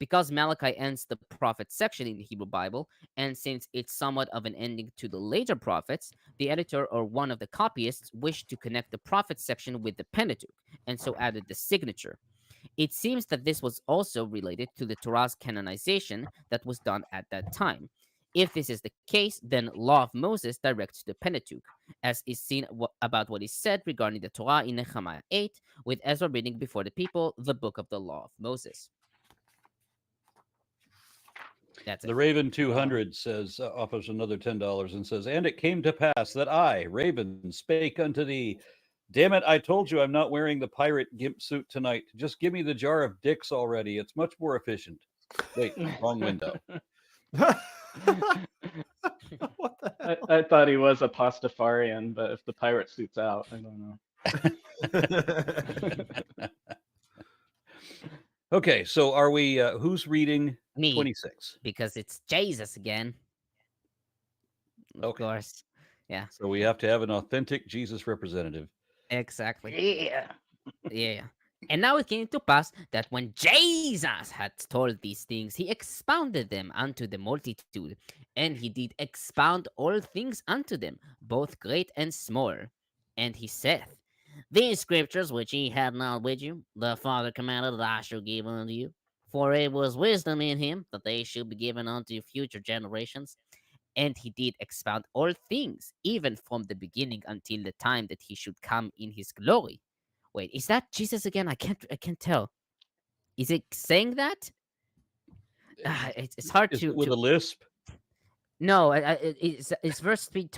Because Malachi ends the prophet section in the Hebrew Bible, and since it's somewhat of an ending to the later prophets, the editor or one of the copyists wished to connect the prophet section with the Pentateuch, and so added the signature. It seems that this was also related to the Torah's canonization that was done at that time. If this is the case, then Law of Moses directs to the Pentateuch, as is seen about what is said regarding the Torah in Nehemiah 8, with Ezra reading before the people the book of the Law of Moses. That's it. The Raven 200 says, offers another $10 and says, and it came to pass that I, Raven, spake unto thee, damn it, I told you I'm not wearing the pirate gimp suit tonight. Just give me the jar of dicks already. It's much more efficient. Wait, wrong window. What the hell? I thought he was a Pastafarian, but if the pirate suit's out, I don't know. Okay, so are we, who's reading Me, 26? because it's Jesus again. Of Okay. course. Yeah, So we have to have an authentic Jesus representative. exactly. Yeah. Yeah. And now it came to pass that when Jesus had told these things, he expounded them unto the multitude. And he did expound all things unto them, both great and small. And he saith, these scriptures which ye had not with you, the Father commanded that I should give unto you. For it was wisdom in him that they should be given unto future generations. And he did expound all things, even from the beginning until the time that he should come in his glory. Wait, is that Jesus again? I can't tell. Is it saying that? It's hard Is to it with a lisp? No, it's verse 3.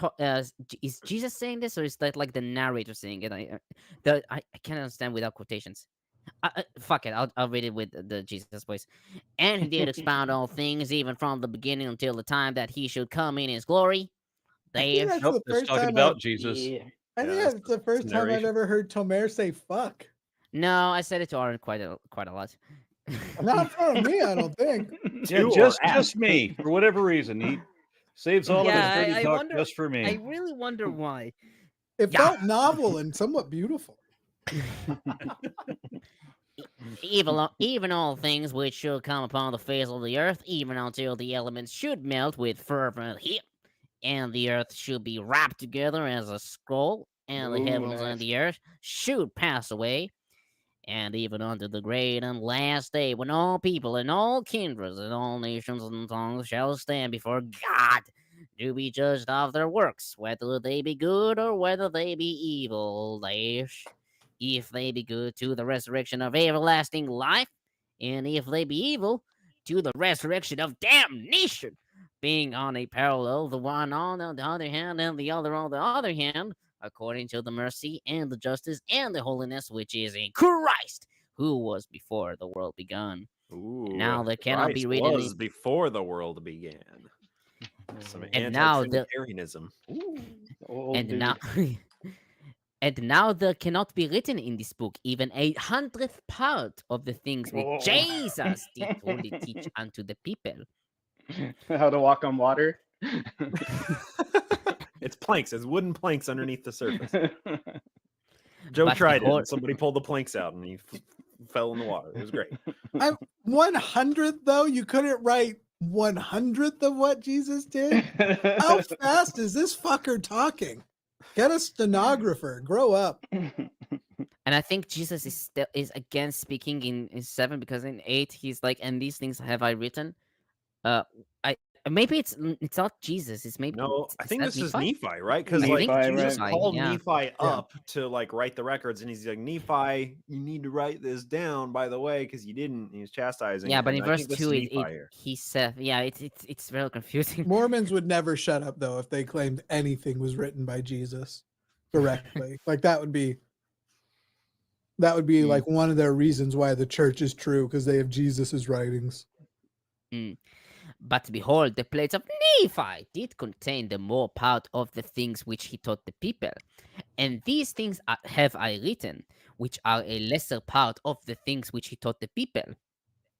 Is Jesus saying this, or is that like the narrator saying it? I can't understand without quotations. Fuck it, I'll read it with the Jesus voice. And he did expound all things, even from the beginning until the time that he should come in his glory. I think that's Nope, the it's first talking time about Jesus. Yeah. I think Yeah, that's the first time I've narration. ever heard Tomer say fuck. No, I said it to Aaron quite a lot. Not in front of me, I don't think. Yeah, To or just at. me. For whatever reason, he saves all of his Yeah, dirty I talk wonder- just for me. I really wonder why. It Yeah. felt novel and somewhat beautiful. Even all things which should come upon the face of the earth, even until the elements should melt with fervent heat, and the earth should be wrapped together as a scroll, and the Ooh, heavens nice. and the earth should pass away, and even unto the great and last day, when all people and all kindreds and all nations and tongues shall stand before God, to be judged of their works, whether they be good or whether they be evil. If they be good, to the resurrection of everlasting life, and if they be evil, to the resurrection of damnation, being on a parallel, the one on the other hand, and the other on the other hand, according to the mercy and the justice and the holiness which is in Christ, who was before the world begun. Ooh, Now there cannot be Christ written was before the world began. Some And now the- anti-Trinitarianism. Old and dude. now and now there cannot be written in this book even 100th part of the things which Whoa. Jesus did only teach unto the people. How to walk on water. It's planks. It's wooden planks underneath the surface. Joe But tried it. behold- And somebody pulled the planks out, and he fell in the water. It was great. 100th though, you couldn't write 100th of what Jesus did. How fast is this fucker talking? Get a stenographer. Grow up. And I think Jesus is again speaking in 7, because in 8 he's like, and these things have I written. I maybe it's not Jesus. It's maybe No, I think that this is Nephi, right? Because Nephi, like right? Jesus called Yeah. Nephi up to like write the records, and he's like, Nephi, you need to write this down, by the way, because you didn't. He was chastising. Yeah, but him. in I verse think this 2 is Nephi here. he said, yeah, it's very confusing. Mormons would never shut up though if they claimed anything was written by Jesus directly. Like that would be like one of their reasons why the church is true, because they have Jesus's writings. But behold, the plates of Nephi did contain the more part of the things which he taught the people. And these things have I written, which are a lesser part of the things which he taught the people.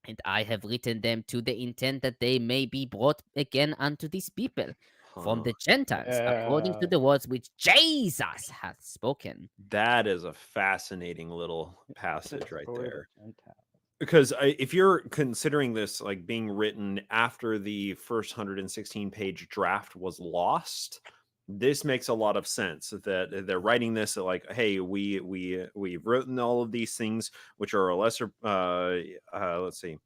And I have written them to the intent that they may be brought again unto these people from the Gentiles, according to the words which Jesus hath spoken. That is a fascinating little passage right For the there. Gentiles. Because if you're considering this like being written after the first 116-page draft was lost, this makes a lot of sense that they're writing this like, hey, we've written all of these things which are a lesser let's see.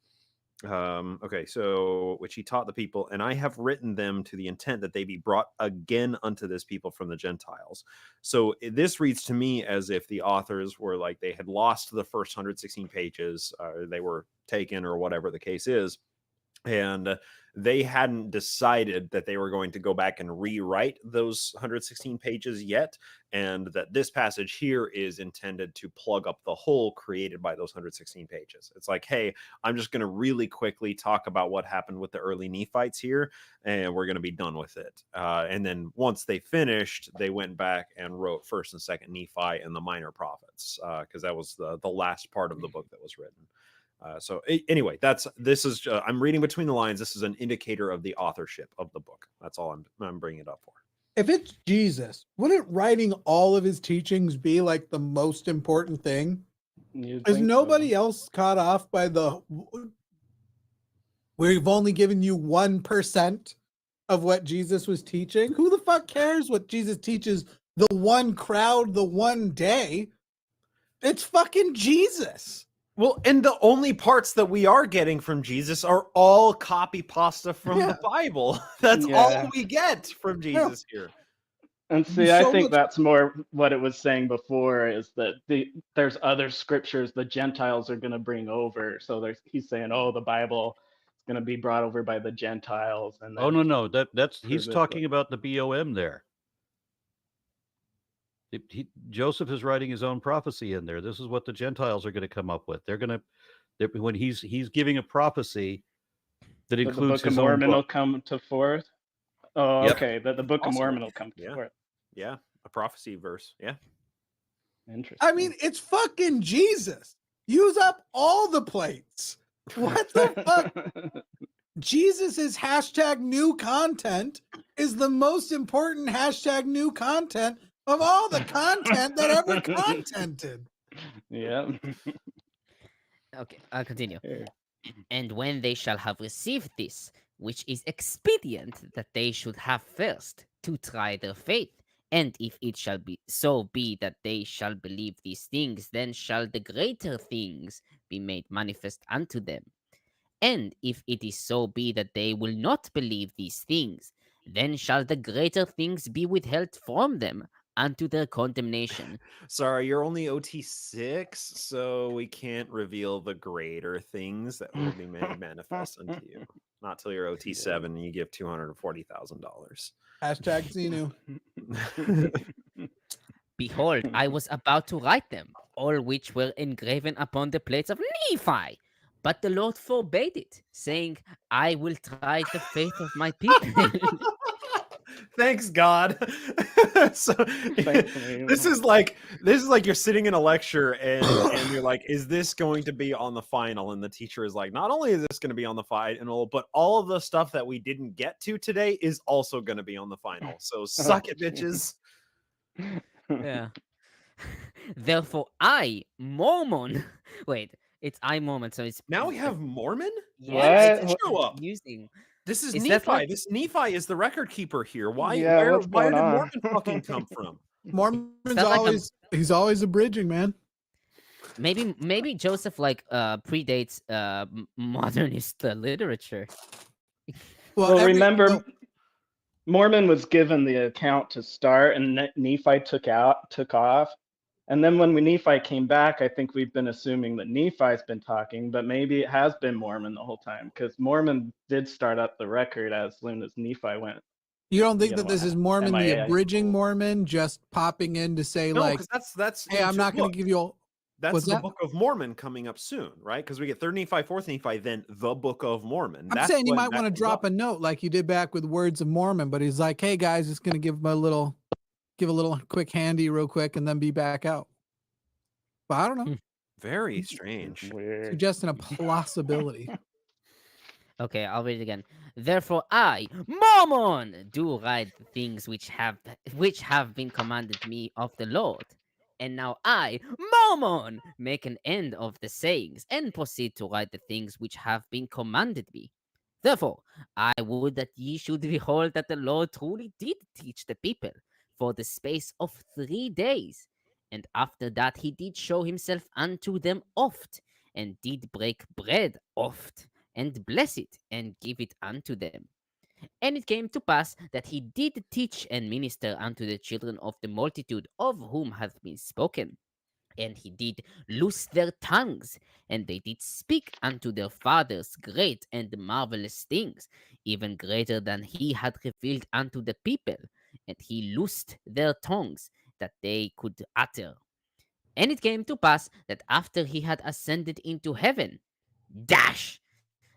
Okay, so which he taught the people, and I have written them to the intent that they be brought again unto this people from the Gentiles. So this reads to me as if the authors were like they had lost the first 116 pages, they were taken or whatever the case is, and they hadn't decided that they were going to go back and rewrite those 116 pages yet, and that this passage here is intended to plug up the hole created by those 116 pages. It's like, hey, I'm just going to really quickly talk about what happened with the early Nephites here, and we're going to be done with it. And then once they finished, they went back and wrote 1st and 2nd Nephi and the minor prophets, because that was the last part of the book that was written. So anyway, I'm reading between the lines. This is an indicator of the authorship of the book. That's all I'm bringing it up for. If it's Jesus, wouldn't writing all of his teachings be like the most important thing? Is nobody else caught off by we've only given you 1% of what Jesus was teaching? Who the fuck cares what Jesus teaches the one crowd, the one day? It's fucking Jesus. Well, and the only parts that we are getting from Jesus are all copy pasta from the Bible. That's all we get from Jesus here. And see, I think that's more what it was saying before, is that there's other scriptures the Gentiles are going to bring over. So he's saying, oh, the Bible is going to be brought over by the Gentiles. And no, that's he's talking about the BOM there. Joseph is writing his own prophecy in there. This is what the Gentiles are going to come up with. When he's giving a prophecy that includes the Book of Mormon will come to forth. Oh, yep. Okay. That the Book of Mormon will come to forth. Yeah, a prophecy verse. Yeah. Interesting. I mean, it's fucking Jesus. Use up all the plates. What the fuck? Jesus's #new content is the most important #new content of all the content that ever contented. Yeah. Okay, I'll continue. And when they shall have received this, which is expedient that they should have first, to try their faith, and if it shall be so be that they shall believe these things, then shall the greater things be made manifest unto them. And if it is so be that they will not believe these things, then shall the greater things be withheld from them unto their condemnation. Sorry, you're only OT6, so we can't reveal the greater things that will be made manifest unto you. Not till you're OT7 and you give $240,000. #Xenu. Behold, I was about to write them, all which were engraven upon the plates of Nephi. But the Lord forbade it, saying, I will try the faith of my people. Thanks, God. So this is like you're sitting in a lecture and you're like, is this going to be on the final? And the teacher is like, not only is this going to be on the final, but all of the stuff that we didn't get to today is also going to be on the final. So suck it, bitches. Yeah. Therefore, I, Mormon. Wait, it's I, Mormon. So it's now we have Mormon. Yeah. Show up. Using. This is Nephi. Like... This Nephi is the record keeper here. Why? Yeah, where did Mormon fucking come from? Mormon's he's always abridging, man. Maybe Joseph predates modernist literature. Well, remember, Mormon was given the account to start, and Nephi took off. And then when Nephi came back, I think we've been assuming that Nephi's been talking, but maybe it has been Mormon the whole time, because Mormon did start up the record as soon as Nephi went. You don't think that this is Mormon, the abridging Mormon, just popping in to say, no, like, that's hey, I'm not going to give you all. That's What's the that? Book of Mormon coming up soon, right? Because we get 3rd Nephi, 4th Nephi, then the Book of Mormon. I'm saying you might want to drop a note like you did back with Words of Mormon, but he's like, hey guys, just gonna give a little quick handy real quick and then be back out. But I don't know. Very strange. Weird. Suggesting a possibility. Okay, I'll read it again. Therefore, I, Mormon, do write the things which have been commanded me of the Lord. And now I, Mormon, make an end of the sayings and proceed to write the things which have been commanded me. Therefore, I would that ye should behold that the Lord truly did teach the people for the space of 3 days. And after that he did show himself unto them oft, and did break bread oft, and bless it, and give it unto them. And it came to pass that he did teach and minister unto the children of the multitude of whom hath been spoken. And he did loose their tongues, and they did speak unto their fathers great and marvelous things, even greater than he had revealed unto the people. And he loosed their tongues, that they could utter. And it came to pass that after he had ascended into heaven,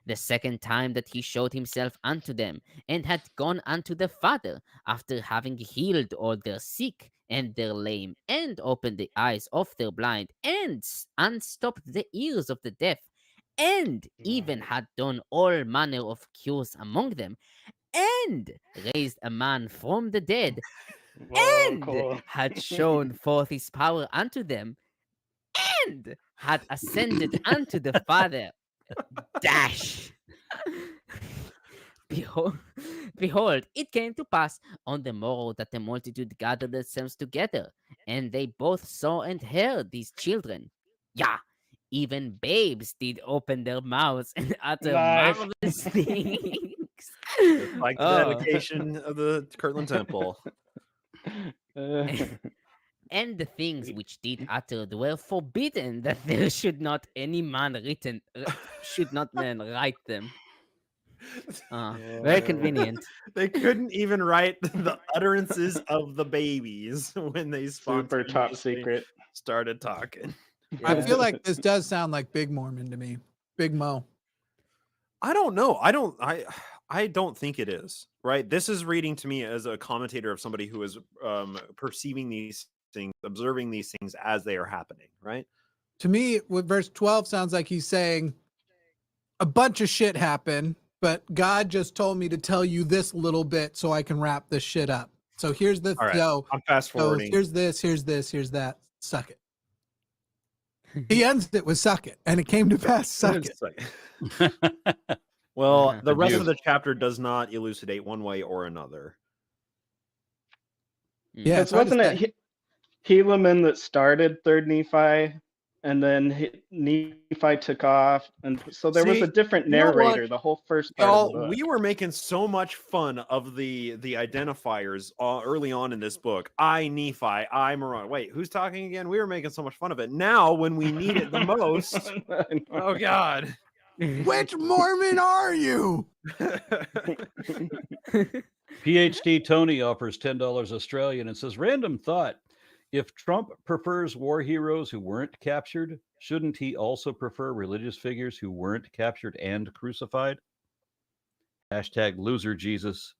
the second time that he showed himself unto them, and had gone unto the Father, after having healed all their sick and their lame, and opened the eyes of their blind, and unstopped the ears of the deaf, and even had done all manner of cures among them, and raised a man from the dead, Whoa, and cool. had shown forth his power unto them, and had ascended unto the Father. Behold, behold, it came to pass on the morrow that the multitude gathered themselves together, and they both saw and heard these children. Yeah, even babes did open their mouths and utter Nice. marvelous things. Just like the Oh. dedication of the Kirtland Temple. And the things which did uttered were forbidden, that there should not any man write them. Very convenient. They couldn't even write the utterances of the babies when they Super top spontaneously secret. started talking. I feel like this does sound like Big Mormon to me. Big Mo. I don't know. I don't think it is, right? This is reading to me as a commentator of somebody who is perceiving these things, observing these things as they are happening, right? To me, with verse 12 sounds like he's saying a bunch of shit happened, but God just told me to tell you this little bit so I can wrap this shit up. So here's the All right, I'm fast forwarding. here's this, here's this, here's that. Suck it. He ends it with suck it, and it came to pass, suck it. Well, the rest Abuse. of the chapter does not elucidate one way or another. Yeah, Because wasn't it Helaman that started 3rd Nephi, and then Nephi took off, and so there was See, a different you know what? narrator the whole first part of the Y'all, book. we were making so much fun of the identifiers early on in this book. I, Nephi, I, Moron. Wait, who's talking again? We were making so much fun of it. Now, when we need it the most, oh God. Which Mormon are you? PhD Tony offers $10 Australian and says, random thought. If Trump prefers war heroes who weren't captured, shouldn't he also prefer religious figures who weren't captured and crucified? Hashtag loser Jesus.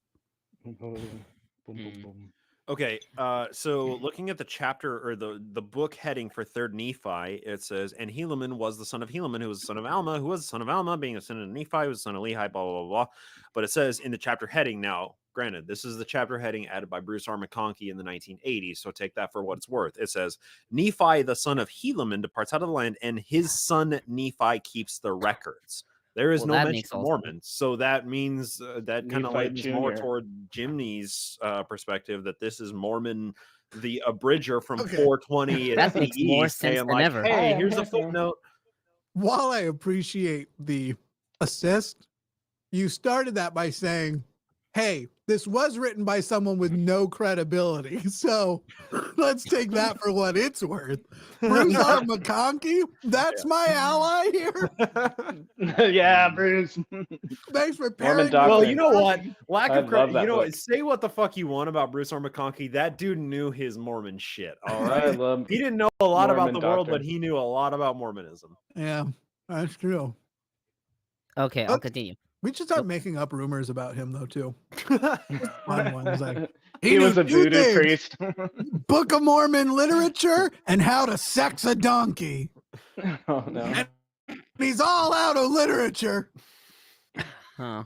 Boom, boom, boom, boom. Okay, so looking at the chapter or the book heading for 3rd Nephi, it says, and Helaman was the son of Helaman, who was the son of Alma, who was the son of Alma, being a son of Nephi, who was the son of Lehi, blah, blah, blah, blah. But it says in the chapter heading now, granted, this is the chapter heading added by Bruce R. McConkie in the 1980s, so take that for what it's worth. It says, Nephi, the son of Helaman, departs out of the land, and his son Nephi keeps the records. There is no mention of Mormons, so that means that kind of leans more toward Jimny's perspective that this is Mormon, the abridger from 420. That makes more sense than like, ever. hey, here's a footnote. While I appreciate the assist, you started that by saying hey, this was written by someone with no credibility. So let's take that for what it's worth. Bruce R. McConkie, that's my ally here. Yeah, Bruce. Thanks for Mormon pairing. doctrine. Well, you know what? Lack I of credit. love that You know, book. say what the fuck you want about Bruce R. McConkie. That dude knew his Mormon shit. All I right. love He didn't know a lot about Mormon the world, doctrine. but he knew a lot about Mormonism. Yeah, that's true. Okay, I'll continue. We should start making up rumors about him though too. Fun ones like he was knew a 2 voodoo things, priest. Book of Mormon literature and how to sex a donkey. Oh no. And he's all out of literature. Huh.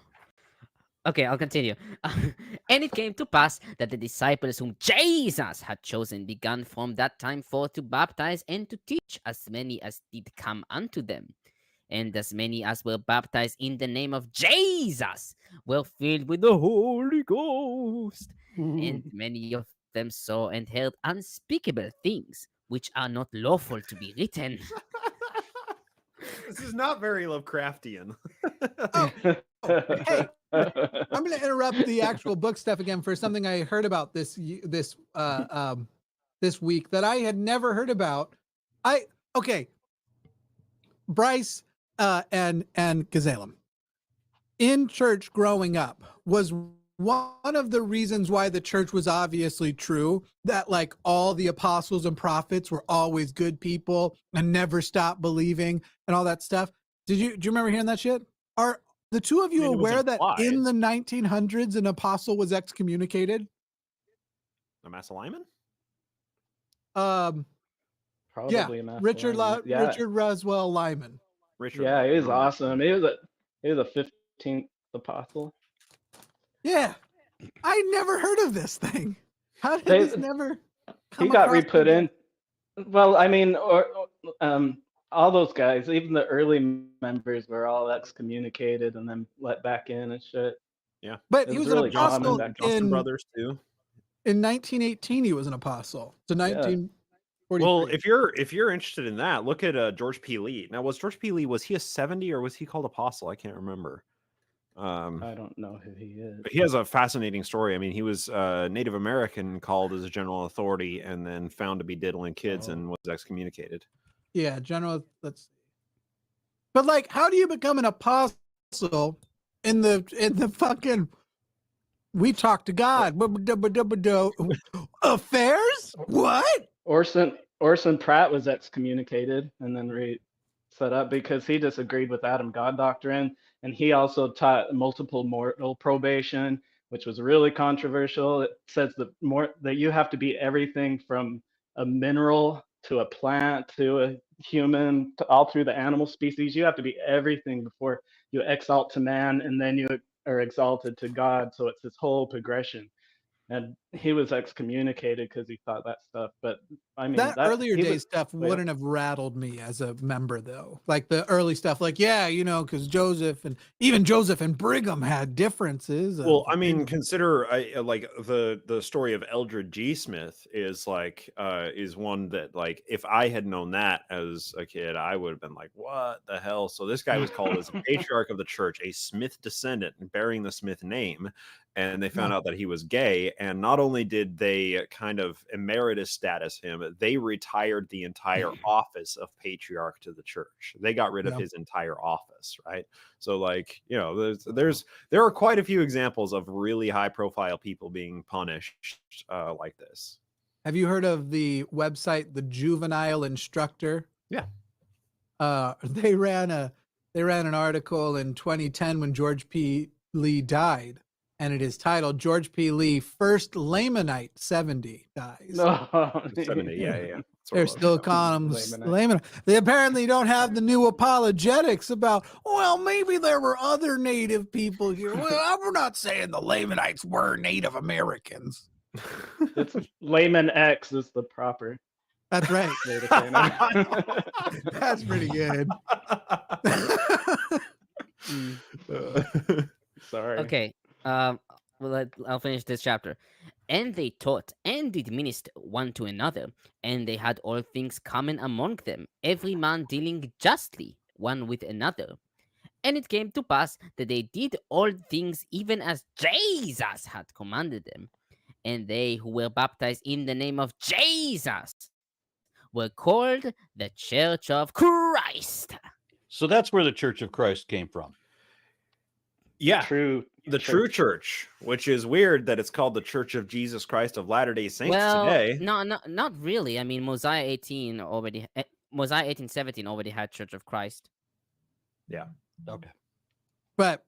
Okay, I'll continue. And it came to pass that the disciples whom Jesus had chosen began from that time forth to baptize and to teach as many as did come unto them. And as many as were baptized in the name of Jesus were filled with the Holy Ghost. And many of them saw and heard unspeakable things, which are not lawful to be written. This is not very Lovecraftian. Hey, I'm going to interrupt the actual book stuff again for something I heard about this week that I had never heard about. Bryce and Gazalem in church growing up was one of the reasons why the church was obviously true, that like all the apostles and prophets were always good people and never stopped believing and all that stuff. Do you remember hearing that shit? Are the two of you aware that in the 1900s an apostle was excommunicated? A Mass Lyman? Probably Yeah, a Mass Richard Lyman. Richard Roswell Lyman. Yeah, he was awesome. He was a 15th apostle. Yeah, I never heard of this thing. How did this never? He got re-put in. Well, I mean, all those guys, even the early members, were all excommunicated and then let back in and shit. Yeah, but he was really an apostle Johnson brothers too. In 1918, he was an apostle. So 1943. Well, if you're interested in that, look at George P. Lee. Now, was George P. Lee, was he a 70 or was he called apostle? I can't remember. I don't know who he is. But he has a fascinating story. I mean, he was Native American called as a general authority and then found to be diddling kids and was excommunicated. Yeah, general. But like, how do you become an apostle in the fucking? We talk to God. Affairs? What? Orson Pratt was excommunicated and then set up because he disagreed with Adam God doctrine, and he also taught multiple mortal probation, which was really controversial. It says that you have to be everything from a mineral to a plant to a human, all through the animal species. You have to be everything before you exalt to man, and then you are exalted to God. So it's this whole progression. And he was excommunicated because he thought that stuff. But I mean, that earlier day stuff wouldn't have rattled me as a member, though. Like the early stuff, like, yeah, because Joseph and Brigham had differences. Well, I mean, consider like the story of Eldred G. Smith is one that, like, if I had known that as a kid, I would have been like, what the hell? So this guy was called as a patriarch of the church, a Smith descendant bearing the Smith name. And they found out that he was gay. And not only did they kind of emeritus status him, they retired the entire office of patriarch to the church. They got rid of his entire office, right? So, like, there are quite a few examples of really high profile people being punished like this. Have you heard of the website, The Juvenile Instructor? Yeah. They ran an article in 2010 when George P. Lee died. And it is titled George P. Lee, First Lamanite 70 dies. No. 70, yeah. They're still calling them Lamanite. They apparently don't have the new apologetics about, well, maybe there were other Native people here. Well, we're not saying the Lamanites were Native Americans. It's Layman X is the proper. That's right. That's pretty good. Sorry. Okay. I'll finish this chapter. And they taught and did minister one to another, and they had all things common among them, every man dealing justly one with another. And it came to pass that they did all things even as Jesus had commanded them. And they who were baptized in the name of Jesus were called the Church of Christ. So that's where the Church of Christ came from. Yeah, True. the true church, which is weird that it's called the Church of Jesus Christ of Latter-day Saints today. No, not really. I mean, Mosiah 18:17 already had Church of Christ. Yeah. Okay. But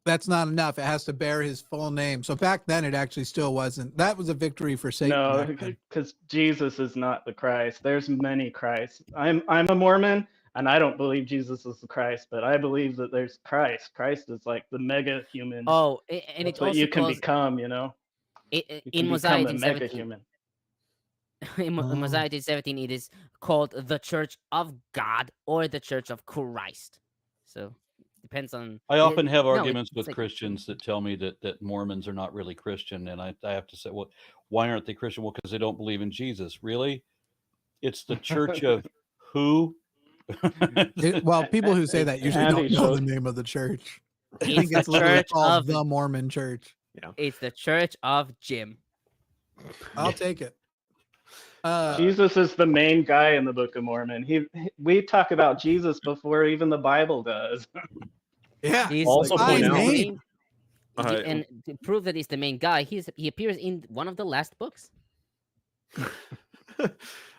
that's not enough. It has to bear his full name. So back then, it actually still wasn't. That was a victory for Satan. No, back then. because Jesus is not the Christ. There's many Christs. I'm a Mormon, and I don't believe Jesus is the Christ, but I believe that there's Christ. Christ is like the mega human. Oh, and That's it what also you can calls become, you know. You in can Mosiah become a mega 18:17. human. In Mosiah 18:17, it is called the Church of God or the Church of Christ. So depends on. I often have no, arguments it's with like- Christians that tell me that Mormons are not really Christian, and I have to say, well, why aren't they Christian? Well, because they don't believe in Jesus. Really? It's the Church of who? Well, people who say that usually Andy don't know showed- the name of the church. I It's think the it's literally Church called of- the Mormon Church. It's the Church of Jim. I'll take it. Jesus is the main guy in the Book of Mormon. We talk about Jesus before even the Bible does. Yeah. He's Also the point out- main- Uh, and to prove that he's the main guy, he appears in one of the last books.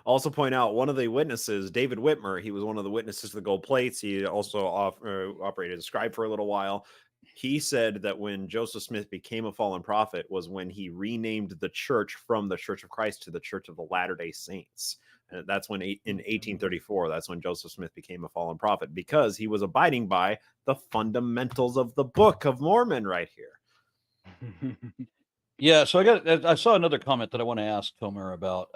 Also point out one of the witnesses, David Whitmer, he was one of the witnesses to the gold plates. He also operated as a scribe for a little while. He said that when Joseph Smith became a fallen prophet was when he renamed the church from the Church of Christ to the Church of the Latter-day Saints. And that's when in 1834, that's when Joseph Smith became a fallen prophet, because he was abiding by the fundamentals of the Book of Mormon right here. Yeah, so I saw another comment that I want to ask Tomer about.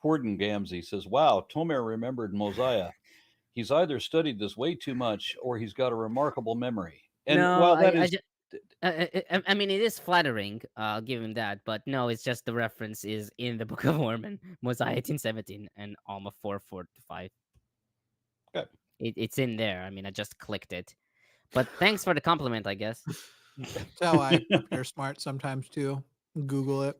Forden Gamzee says, "Wow, Tomer remembered Mosiah. He's either studied this way too much, or he's got a remarkable memory." And no, while that I mean, it is flattering. I'll give him that, but no, it's just the reference is in the Book of Mormon, Mosiah 18:17, and Alma 4:4-5. Okay. It's in there. I mean, I just clicked it. But thanks for the compliment, I guess. That's how I appear smart sometimes too. Google it.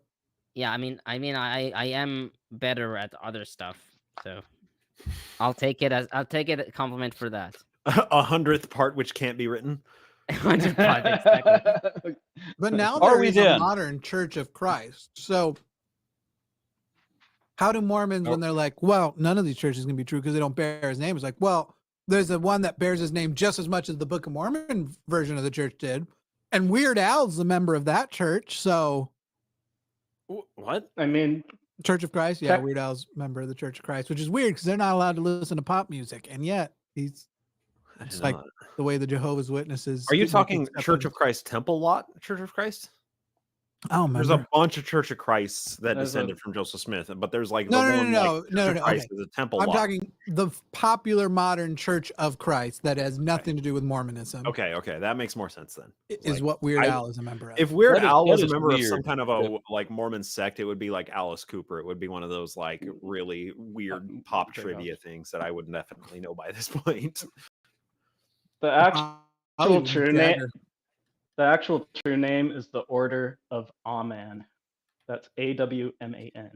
Yeah, I mean, I am better at other stuff, so I'll take it a compliment for that. 100th part which can't be written. 100%, exactly. But now Are there we is a then? modern Church of Christ. So how do Mormons, when they're like, well, none of these churches can be true because they don't bear his name, it's like, well, there's the one that bears his name just as much as the Book of Mormon version of the church did. And Weird Al's a member of that church. So What? I mean, Church of Christ, yeah, Tech- Weird Al's a member of the Church of Christ, which is weird because they're not allowed to listen to pop music. And yet it's like the way the Jehovah's Witnesses. Are you get talking accepted. Church of Christ Temple Lot? Church of Christ? Oh, There's a bunch of Church of Christ that There's descended from Joseph Smith, but there's like No, the no, one no, like no, Church no, of Christ okay. is a temple I'm lot. talking the popular modern Church of Christ that has nothing to do with Mormonism. Okay, that makes more sense then. Is Like, what Weird I- Al is a member of. If Weird That is- Al that was a is member of some weird. kind of a Yeah. like Mormon sect, it would be like Alice Cooper. It would be one of those like really weird pop pretty trivia much. things that I would definitely know by this point. the actual Hollywood true name. Jagger. The actual true name is the Order of Amen. That's AWMAN.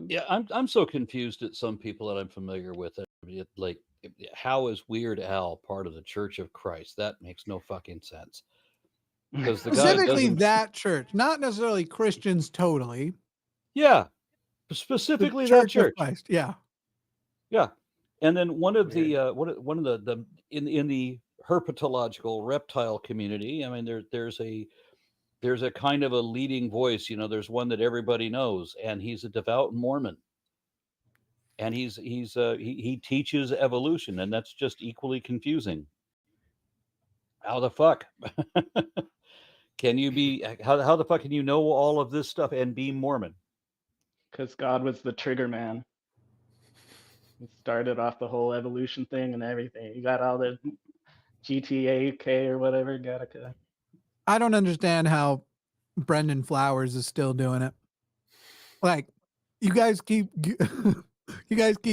Yeah, I'm so confused at some people that I'm familiar with. Like, how is Weird Al part of the Church of Christ? That makes no fucking sense. Because the guy Specifically doesn't. that church, not necessarily Christians totally. Yeah, The specifically that of church. Christ, yeah. Yeah, and then one of the one of the in the herpetological reptile community. I mean, there's a kind of a leading voice. You know, there's one that everybody knows, and he's a devout Mormon, and he teaches evolution, and that's just equally confusing. How the fuck can you be? How the fuck can you know all of this stuff and be Mormon? Because God was the trigger man. He started off the whole evolution thing and everything. You got all the GTAK or whatever. I don't understand how Brendan Flowers is still doing it. Like, you guys keep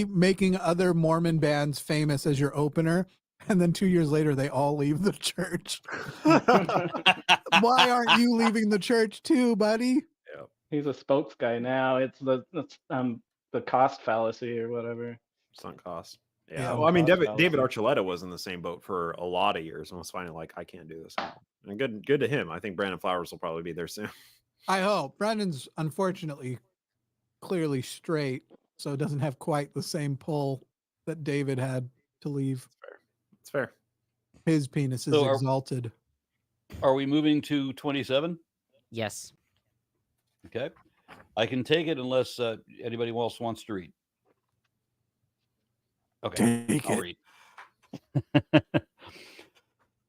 making other Mormon bands famous as your opener. And then 2 years later, they all leave the church. Why aren't you leaving the church too, buddy? He's a spokes guy now. It's the cost fallacy or whatever. Sunk cost. Yeah, Yeah. Well, I mean, cost David fallacy. Archuleta was in the same boat for a lot of years and was finally like, I can't do this anymore. And good to him. I think Brandon Flowers will probably be there soon. I hope. Brandon's unfortunately clearly straight, so doesn't have quite the same pull that David had to leave. It's fair. His penis is So exalted. Are we moving to 27? Yes. Okay. I can take it unless anybody else wants to read. Okay, Take I'll it. read.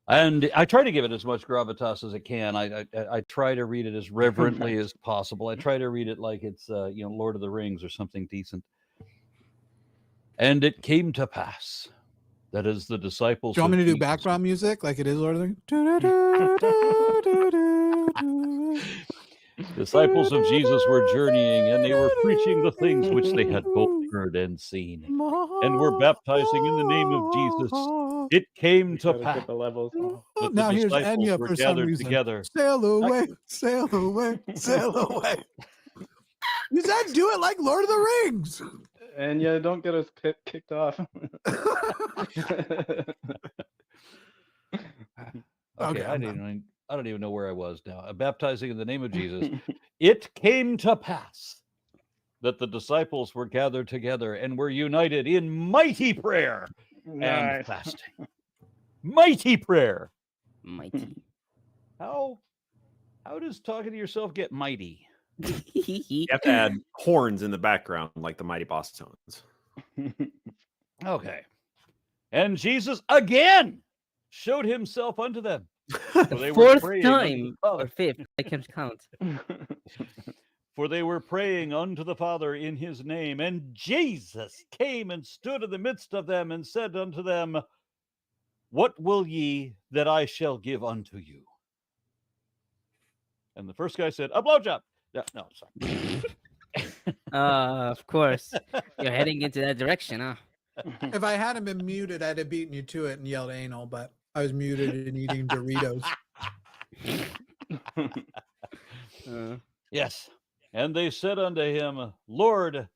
And I try to give it as much gravitas as I can. I try to read it as reverently as possible. I try to read it like it's Lord of the Rings or something decent. And it came to pass that as the disciples. Do you want me to of do Jesus- background music like it is Lord of the Rings? Disciples of Jesus were journeying, and they were preaching the things which they had both heard and seen, and were baptizing in the name of Jesus. It came to Gotta pass get the levels. that Now the here's disciples Enya were for some gathered reason. together. Sail away, sail away, sail away. You said do it like Lord of the Rings. And yeah, don't get us kicked off. Okay, I'm I don't even know where I was now. Baptizing in the name of Jesus. It came to pass that the disciples were gathered together and were united in mighty prayer and Nice. fasting. Mighty prayer. Mighty. How does talking to yourself get mighty? You have to add horns in the background like the Mighty Boss Tones. Okay. And Jesus again showed himself unto them. For they were Fourth praying unto the time Father. or fifth, I can't count. For they were praying unto the Father in his name. And Jesus came and stood in the midst of them and said unto them, What will ye that I shall give unto you? And the first guy said, A blowjob. Yeah, no, sorry. Of course. You're heading into that direction, huh? If I hadn't been muted, I'd have beaten you to it and yelled anal, but I was muted and eating Doritos. Yes. And they said unto him, Lord,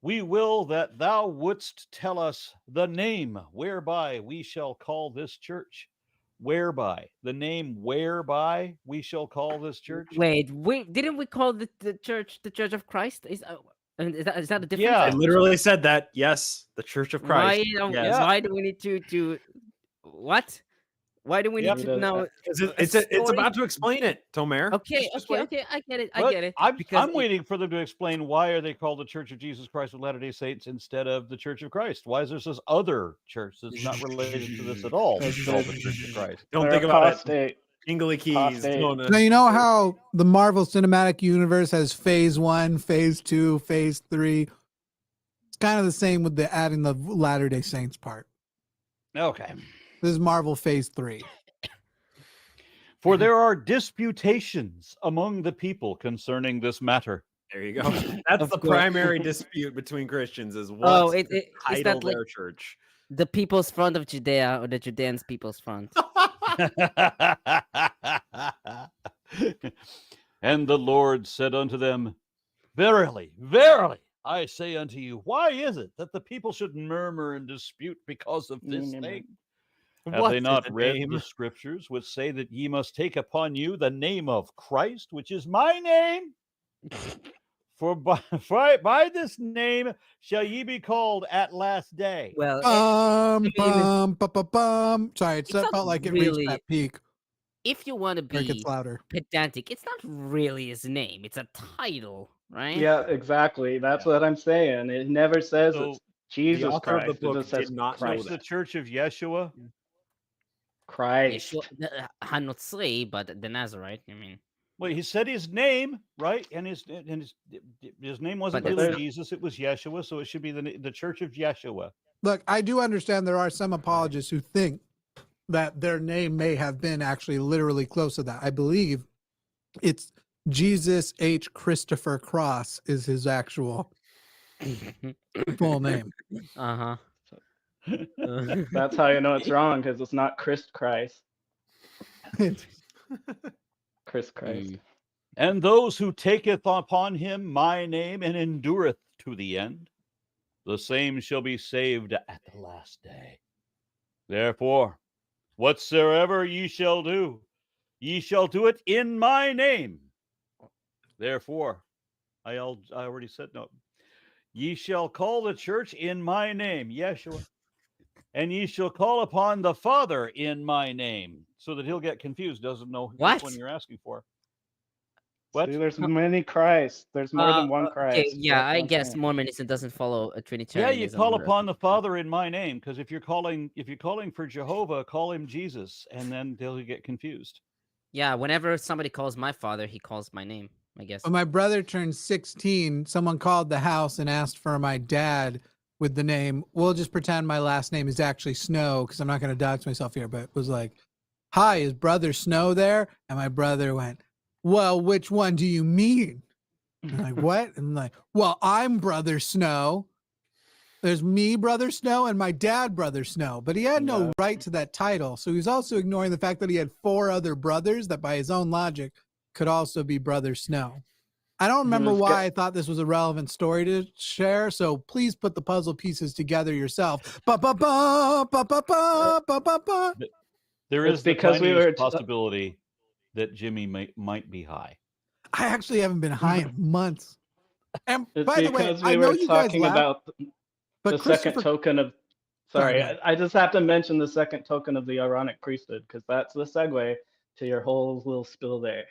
we will that thou wouldst tell us the name whereby we shall call this church. Whereby? The name whereby we shall call this church? Wait, didn't we call the church the Church of Christ? Is that a difference? Yeah. I literally said that. Yes, the Church of Christ. Yes. Why do we need to what? Why do we Yep. need to know? It's about to explain it, Tomer. Okay, Just wait. okay, I get it. I But get it. I'm waiting for them to explain why are they called the Church of Jesus Christ of Latter-day Saints instead of the Church of Christ? Why is there this other church that's not related to this at all? That's called the Church of Christ. Don't They're think about it. apostate. Jingly keys. Apostate. Now, you know how the Marvel Cinematic Universe has phase 1, phase 2, phase 3? It's kind of the same with the adding the Latter-day Saints part. Okay. This is Marvel phase 3. For there are disputations among the people concerning this matter. There you go. That's Of the course. primary dispute between Christians is what Oh, is title that like their church. the People's Front of Judea or the Judeans People's Front? And the Lord said unto them, Verily, verily, I say unto you, why is it that the people should murmur and dispute because of this thing? Have What's they in not the read name? the scriptures which say that ye must take upon you the name of Christ, which is my name? For by this name shall ye be called at last day. Well, Sorry, it not felt like it really- reached that peak. if you want to Like be it's louder. pedantic, it's not really his name. It's a title, right? Yeah, exactly. That's what I'm saying. It never says So, it's Jesus author of Christ. the book it just says did not know Christ. It's the Church of Yeshua. Christ. Hanotzri, but the Nazarite. I mean, Well, he said his name, right? And his name wasn't But really there's- Jesus; it was Yeshua. So it should be the Church of Yeshua. Look, I do understand there are some apologists who think that their name may have been actually literally close to that. I believe it's Jesus H. Christopher Cross is his actual full name. uh-huh. That's how you know it's wrong, because it's not Christ Christ. Chris Christ. And those who taketh upon him my name and endureth to the end, the same shall be saved at the last day. Therefore, whatsoever ye shall do, ye shall do it in my name. Therefore, I already said no. Ye shall call the church in my name, Yeshua, and ye shall call upon the Father in my name, so that he'll get confused, doesn't know which What? one you're asking for. See, there's many Christs. There's more than one Christ. Okay, yeah, That's what I I'm guess saying. Mormonism doesn't follow a Yeah, Trinitarianism. you call or- upon the Father in my name, because if you're calling for Jehovah, call him Jesus, and then they'll get confused. Yeah, whenever somebody calls my father, he calls my name, I guess. When my brother turned 16, someone called the house and asked for my dad with the name. We'll just pretend my last name is actually Snow, because I'm not going to dox myself here, but it was like, hi, is brother Snow there? And my brother went, well, which one do you mean? And I'm like, what? And I'm like, well, I'm brother Snow. There's me, brother Snow, and my dad, brother Snow. But he had no right to that title. So he was also ignoring the fact that he had 4 other brothers that by his own logic could also be brother Snow. I don't remember why I thought this was a relevant story to share. So please put the puzzle pieces together yourself. Ba ba ba ba ba ba ba ba ba. There It's is the because we tiniest were possibility that Jimmy might be high. I actually haven't been high in months. And It's by the way, because I we know were you guys talking laugh, about but the second token of. Sorry, Sorry, I just have to mention the second token of the Aaronic priesthood, because that's the segue to your whole little spill there.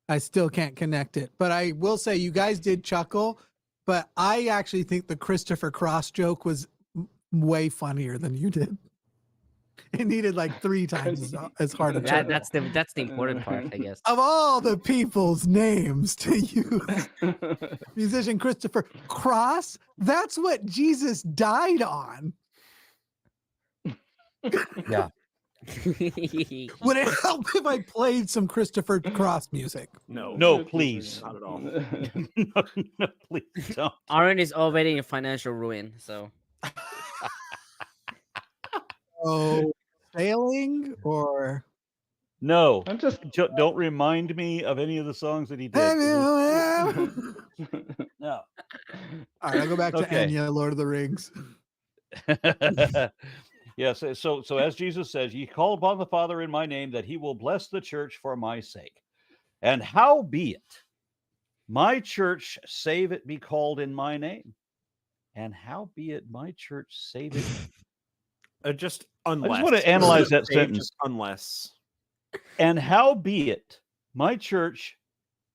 I still can't connect it, but I will say you guys did chuckle, but I actually think the Christopher Cross joke was way funnier than you did. It needed like 3 times as hard a chuckle. That's the important part, I guess. Of all the people's names to use, musician Christopher Cross, that's what Jesus died on. Yeah. Would it help if I played some Christopher Cross music? No, please. Not at all. No, please don't. Aaron is already in financial ruin, so. Oh, failing or No, I'm just. don't remind me of any of the songs that he did. have you ever? No. All right, I'll go back to Okay. Enya, Lord of the Rings. Yes. So as Jesus says, ye call upon the Father in my name, that he will bless the church for my sake. And howbeit, my church, save it be called in my name. And howbeit, my church, save it. Just unless. I just want to analyze that Save, sentence. just unless. And howbeit, my church,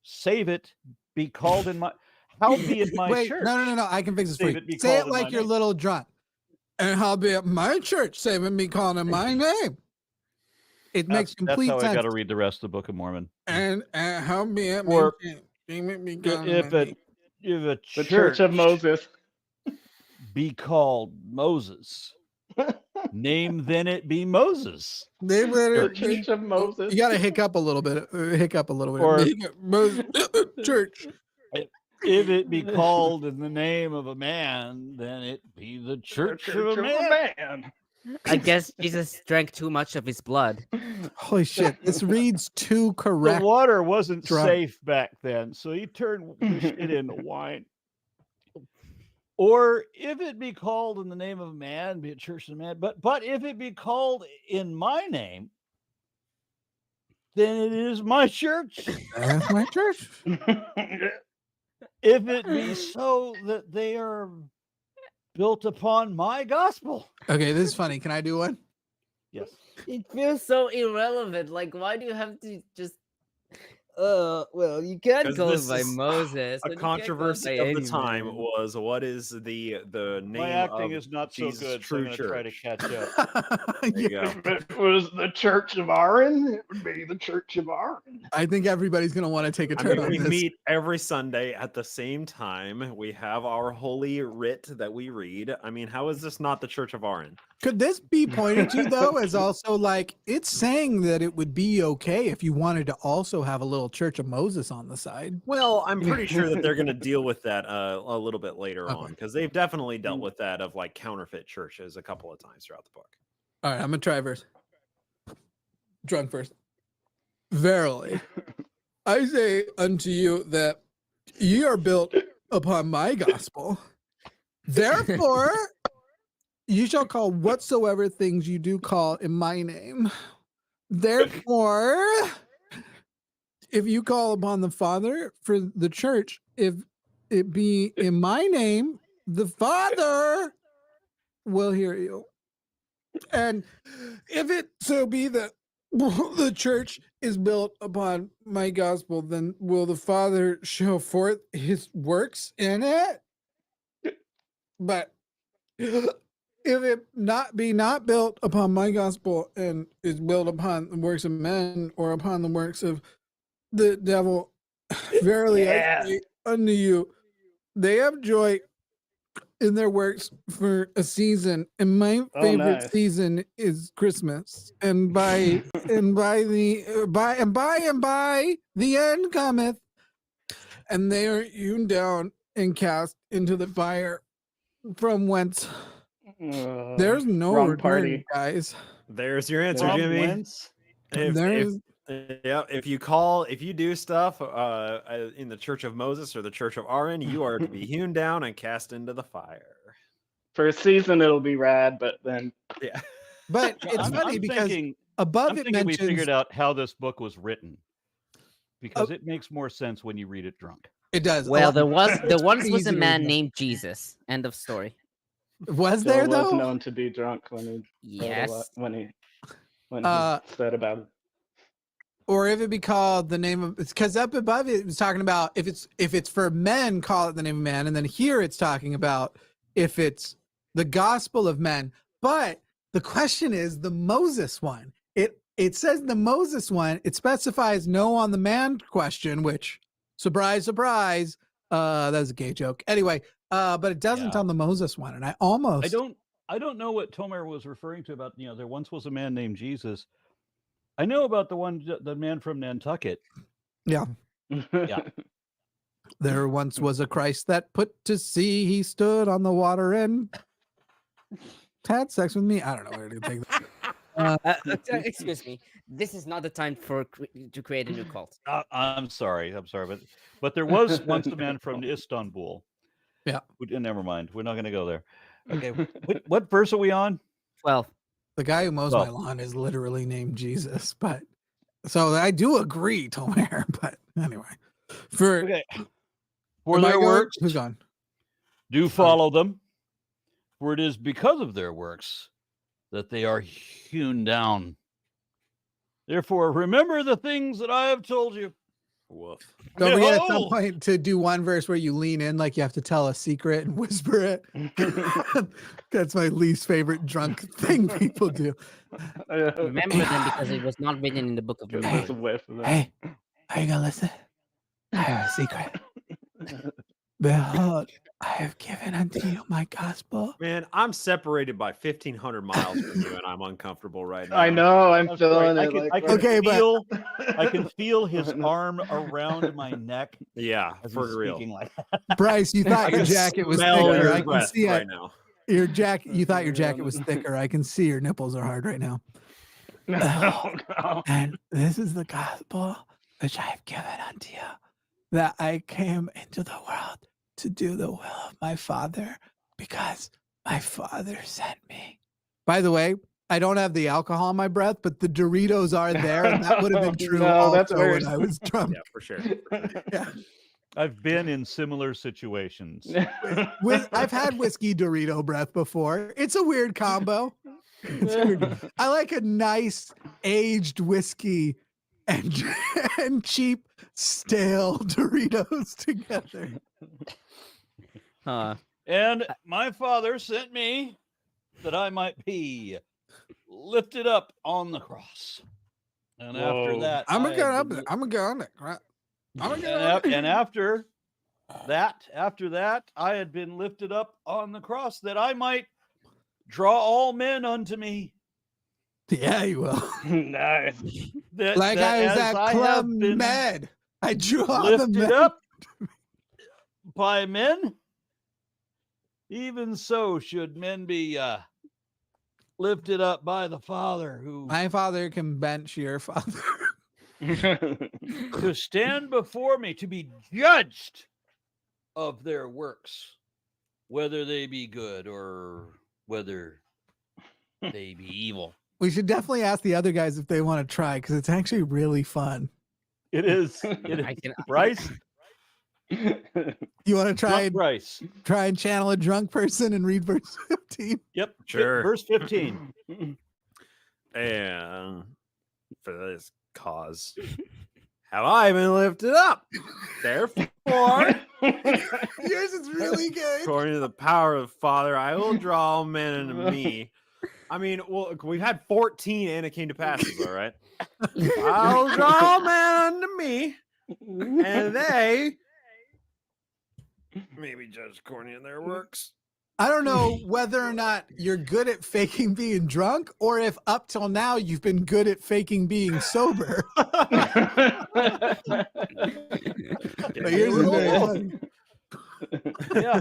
save it be called in my. Howbeit, my Wait, church. no. I can fix this for Save you. it be Say called it in like my you're name. little drunk. And howbeit my church saving me calling in my name. It makes complete That's how I got sense. to read the rest of the Book of Mormon. And howbeit Or me calling in if my a name. The Church of Moses. be called Moses, name then it be Moses. They better, The Church of Moses. you got to hiccup a little bit. Or- Church. If it be called in the name of a man, then it be the church of a man. I guess Jesus drank too much of his blood. Holy shit! This reads too The correct. water wasn't Drunk. safe back then, so he turned the shit into wine. Or if it be called in the name of a man, be a church of a man. But if it be called in my name, then it is my church. That's my church. If it be so that they are built upon my gospel. Okay, this is funny. Can I do one? Yes. It feels so irrelevant. Like, why do you have to just? Well, you can't 'Cause go this by is Moses. A and you can't go controversy by of the any time man. was what is the name My acting of is not so Jesus' good, so true I'm going to try to church? catch up. There you go. If it was the Church of Aaron, it would be the Church of Aaron. I think everybody's gonna want to take a I turn mean, on we this. meet every Sunday at the same time. We have our holy writ that we read. I mean, how is this not the Church of Aaron? Could this be pointed to though as also like it's saying that it would be okay if you wanted to also have a little little Church of Moses on the side. Well, I'm pretty sure that they're going to deal with that a little bit later on, because they've definitely dealt with that of like counterfeit churches a couple of times throughout the book. All right, I'm gonna try first. Drunk first. Verily, I say unto you that ye are built upon my gospel. Therefore, ye shall call whatsoever things you do call in my name. Therefore, if you call upon the Father for the church, if it be in my name, the Father will hear you. And if it so be that the church is built upon my gospel, then will the Father show forth his works in it? But if it be not built upon my gospel and is built upon the works of men or upon the works of the devil, verily I say unto you, they have joy in their works for a season, and my favorite season is Christmas. And by the end cometh, and they are hewn down and cast into the fire, from whence there's no return, guys. There's your answer, From Jimmy. whence? If you do stuff in the Church of Moses or the Church of Aaron, you are to be hewn down and cast into the fire. For a season, it'll be rad, but then But it's funny because above it mentions we figured out how this book was written, because it makes more sense when you read it drunk. It does. Well, there once was a man named Jesus. End of story. Was there though? Was known to be drunk when he when he said about it. Or if it be called the name of, it's because up above it was talking about if it's for men, call it the name of man, and then here it's talking about if it's the gospel of men. But the question is the Moses one. It says the Moses one. It specifies no on the man question, which surprise, surprise. That was a gay joke. Anyway, but it doesn't on the Moses one, and I don't know what Tomer was referring to about, there once was a man named Jesus. I know about the man from Nantucket. Yeah. Yeah. There once was a Christ that put to sea. He stood on the water and had sex with me. I don't know where to take that. Excuse me. This is not the time to create a new cult. I'm sorry, but there was once a man from Istanbul. Yeah. Never mind. We're not going to go there. Okay. What verse are we on? 12. The guy who mows my lawn is literally named Jesus, but so I do agree, Tomer. But anyway, for their works, who's gone? Do follow them, for it is because of their works that they are hewn down. Therefore, remember the things that I have told you. Woof. Don't forget at some point to do one verse where you lean in, like you have to tell a secret and whisper it. That's my least favorite drunk thing people do. Remember them because it was not written in the Book of Remembrance. Hey, are you gonna listen? I have a secret. Behold, I have given unto you my gospel. Man, I'm separated by 1,500 miles from you, and I'm uncomfortable right now. I know, I'm feeling it. I can feel his arm around my neck. Yeah, for real. Like Bryce, you thought your jacket was thicker. I can see right it. Now. Your jacket. You thought your jacket was thicker. I can see your nipples are hard right now. No. And this is the gospel which I have given unto you, that I came into the world to do the will of my Father, because my Father sent me. By the way, I don't have the alcohol in my breath, but the Doritos are there, and that would have been true also when I was drunk. Yeah, for sure. Yeah. I've been in similar situations. I've had whiskey Dorito breath before. It's a weird combo. I like a nice aged whiskey and cheap stale Doritos together. And my Father sent me that I might be lifted up on the cross. And after that, I'm gonna get up there. I'm gonna get on it. And after that, I had been lifted up on the cross that I might draw all men unto me. Yeah, you will. Nice. I was at Club Med. I draw the lifted up by men, even so should men be lifted up by the Father, who My Father can bench your father. to stand before me to be judged of their works, whether they be good or whether they be evil. We should definitely ask the other guys if they want to try, because it's actually really fun. It is. Bryce, You want to try Bryce. Try and channel a drunk person and read verse 15? Yep. Sure. Verse 15. And for this cause have I been lifted up. Therefore, Yours is really good. according to the power of the Father, I will draw all men unto me. I mean, well, we've had 14 and it came to passes, all right? I'll draw all men unto me, and they may be judged according to their works. I don't know whether or not you're good at faking being drunk, or if up till now you've been good at faking being sober. But yours is very funny. Yeah.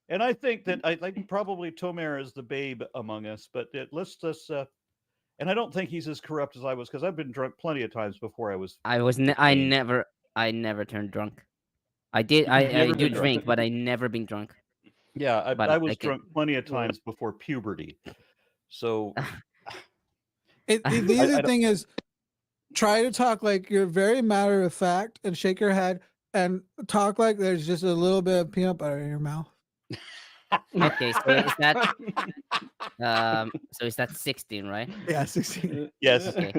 I think that I think probably Tomer is the babe among us, but let's just and I don't think he's as corrupt as I was, because I've been drunk plenty of times before I was. I never turned drunk. I did. I do drink, but I never been drunk. Yeah, I was drunk plenty of Yeah. times before puberty. So The other thing is, try to talk like you're very matter of fact and shake your head and talk like there's just a little bit of peanut butter in your mouth. Okay, so is that is that 16, right? Yeah, 16. yes. Okay.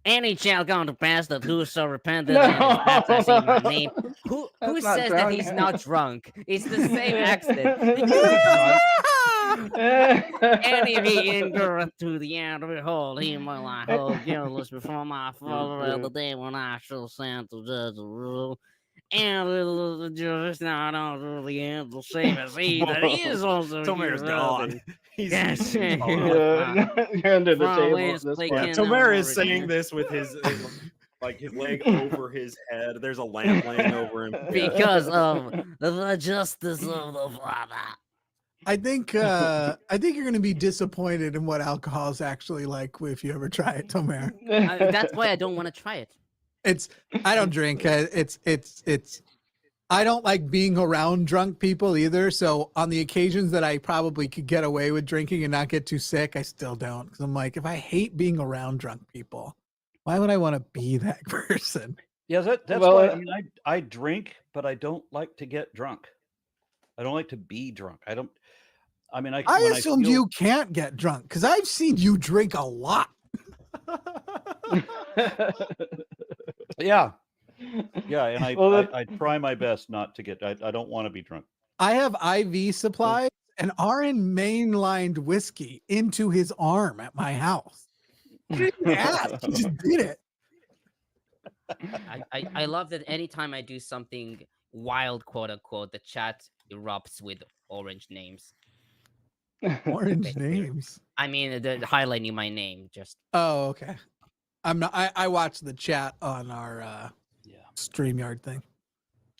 And it shall come to pass that whoso repented No. and is baptized in my name. Who That's not says that drunk. he's not drunk? It's the same accent. He could be drunk. And if he endureth to the end, behold, he will I hold guiltless before my Father at the day when I shall stand to judge the world. And the judge is not unto the end, the same as he that is also. Tomer's gone. He's Yes. You're under the From table whence at this they point. can- Tomer is already. saying this with his leg over his head. There's a lamp laying over him. Because of the justice of the Father. I think you're going to be disappointed in what alcohol is actually like if you ever try it, Tomer. That's why I don't want to try it. I don't drink. I don't like being around drunk people either. So on the occasions that I probably could get away with drinking and not get too sick, I still don't. Because I'm like, if I hate being around drunk people, why would I want to be that person? Yeah, that's Well, why. I mean, I drink, but I don't like to get drunk. I don't like to be drunk. I don't. I mean, I when assumed feel- you can't get drunk because I've seen you drink a lot. Yeah, and I Well, I try my best not to get. I don't want to be drunk. I have IV supplies and RN mainlined whiskey into his arm at my house. He didn't ask, he just did it. I love that anytime I do something wild, quote unquote, the chat erupts with orange names. Orange names. I mean, the highlighting my name just. Oh, okay. I'm not. I watched the chat on our StreamYard thing.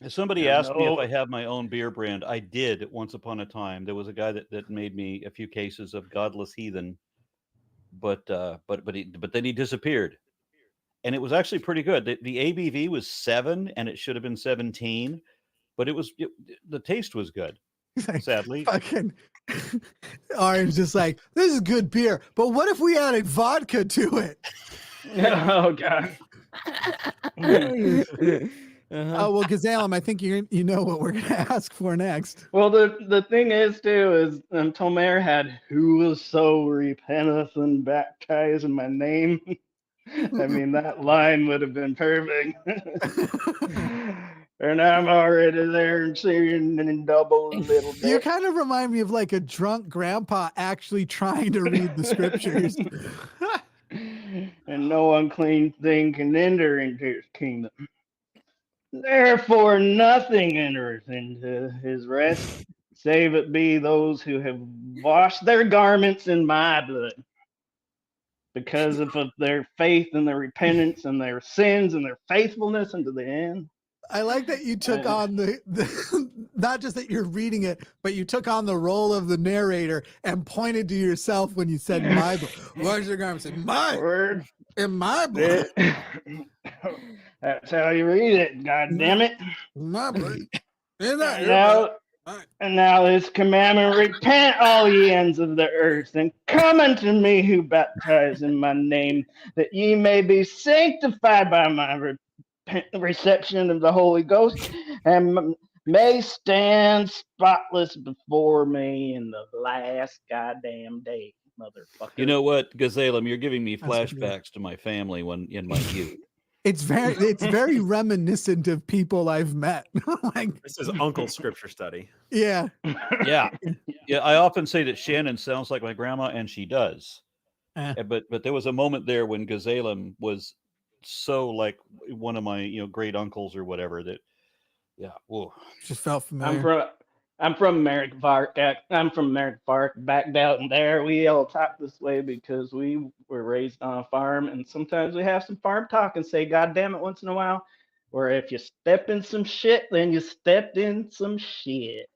If somebody Yeah, asked me if no. I have my own beer brand, I did once upon a time. There was a guy that made me a few cases of Godless Heathen, but then he disappeared, and it was actually pretty good. The ABV was 7, and it should have been 17, but the taste was good. He's like, Sadly, fucking Orange just like, this is good beer, but what if we added vodka to it? Oh God. Oh well, Gazalem, I think you know what we're gonna ask for next. Well, the thing is too is Tomer had whoso repenteth and baptized in my name. I mean that line would have been perfect. And I'm already there and seeing in double little You bit. kind of remind me of like a drunk grandpa actually trying to read the scriptures. And no unclean thing can enter into his kingdom. Therefore, nothing entereth into his rest, save it be those who have washed their garments in my blood. because of their faith and their repentance and their sins and their faithfulness unto the end. I like that you took on the not just that you're reading it, but you took on the role of the narrator and pointed to yourself when you said my book. Where's your garment? Said my Word. in my book. That's how you read it. God damn it! My book. In that And your book. now this commandment: repent, all ye ends of the earth, and come unto me who baptize in my name, that ye may be sanctified by my reception of the Holy Ghost, and may stand spotless before me in the last goddamn day, motherfucker. You know what, Gazalem, you're giving me That's good. flashbacks to my family when in my youth. It's very reminiscent of people I've met. Like, This is Uncle Scripture Study. yeah. Yeah. Yeah. I often say that Shannon sounds like my grandma, and she does. But there was a moment there when Gazalem was so like one of my great uncles or whatever that whoa. Just felt familiar. I'm from Merrick Park. I'm from Merrick Park, back down there. We all talk this way because we were raised on a farm, and sometimes we have some farm talk and say "God damn it" once in a while. Or if you step in some shit, then you stepped in some shit.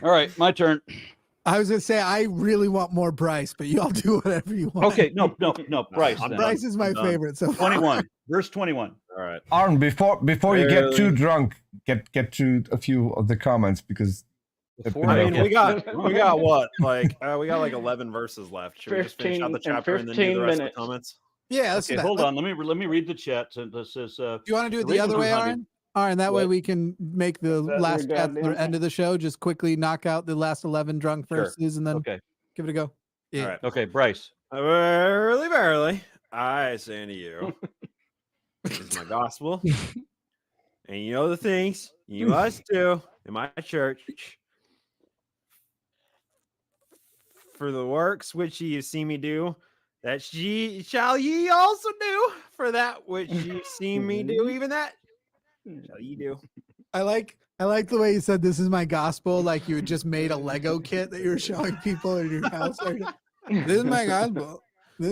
All right, my turn. I was gonna say I really want more Bryce, but y'all do whatever you want. Okay, no, Bryce. I'm then. Bryce is my favorite. So 21, verse 21. All right. Aaron, before you get too drunk, get to a few of the comments because Before I I mean, get we got what? Like we got like 11 verses left. Should we just finish out the 15 chapter and then do 15 the rest of minutes. the comments? yeah, let's Okay, do that. hold on. Let me read the chat. So this says, Do you want to do it the the other way, 100. Aaron? Aaron, that way What? we can make the Is that last your at the goddamn- end of the show. Just quickly knock out the last 11 drunk Sure. verses and then Okay. give it a go. Yeah. All right. Okay, Bryce. Verily, I say unto you, this is my gospel, and you know the things you must do in my church. For the works which ye have seen me do, that shall ye also do. For that which ye have seen me do, even that shall ye do. I like the way you said this is my gospel, like you had just made a Lego kit that you were showing people in your house. Like, this is my gospel. This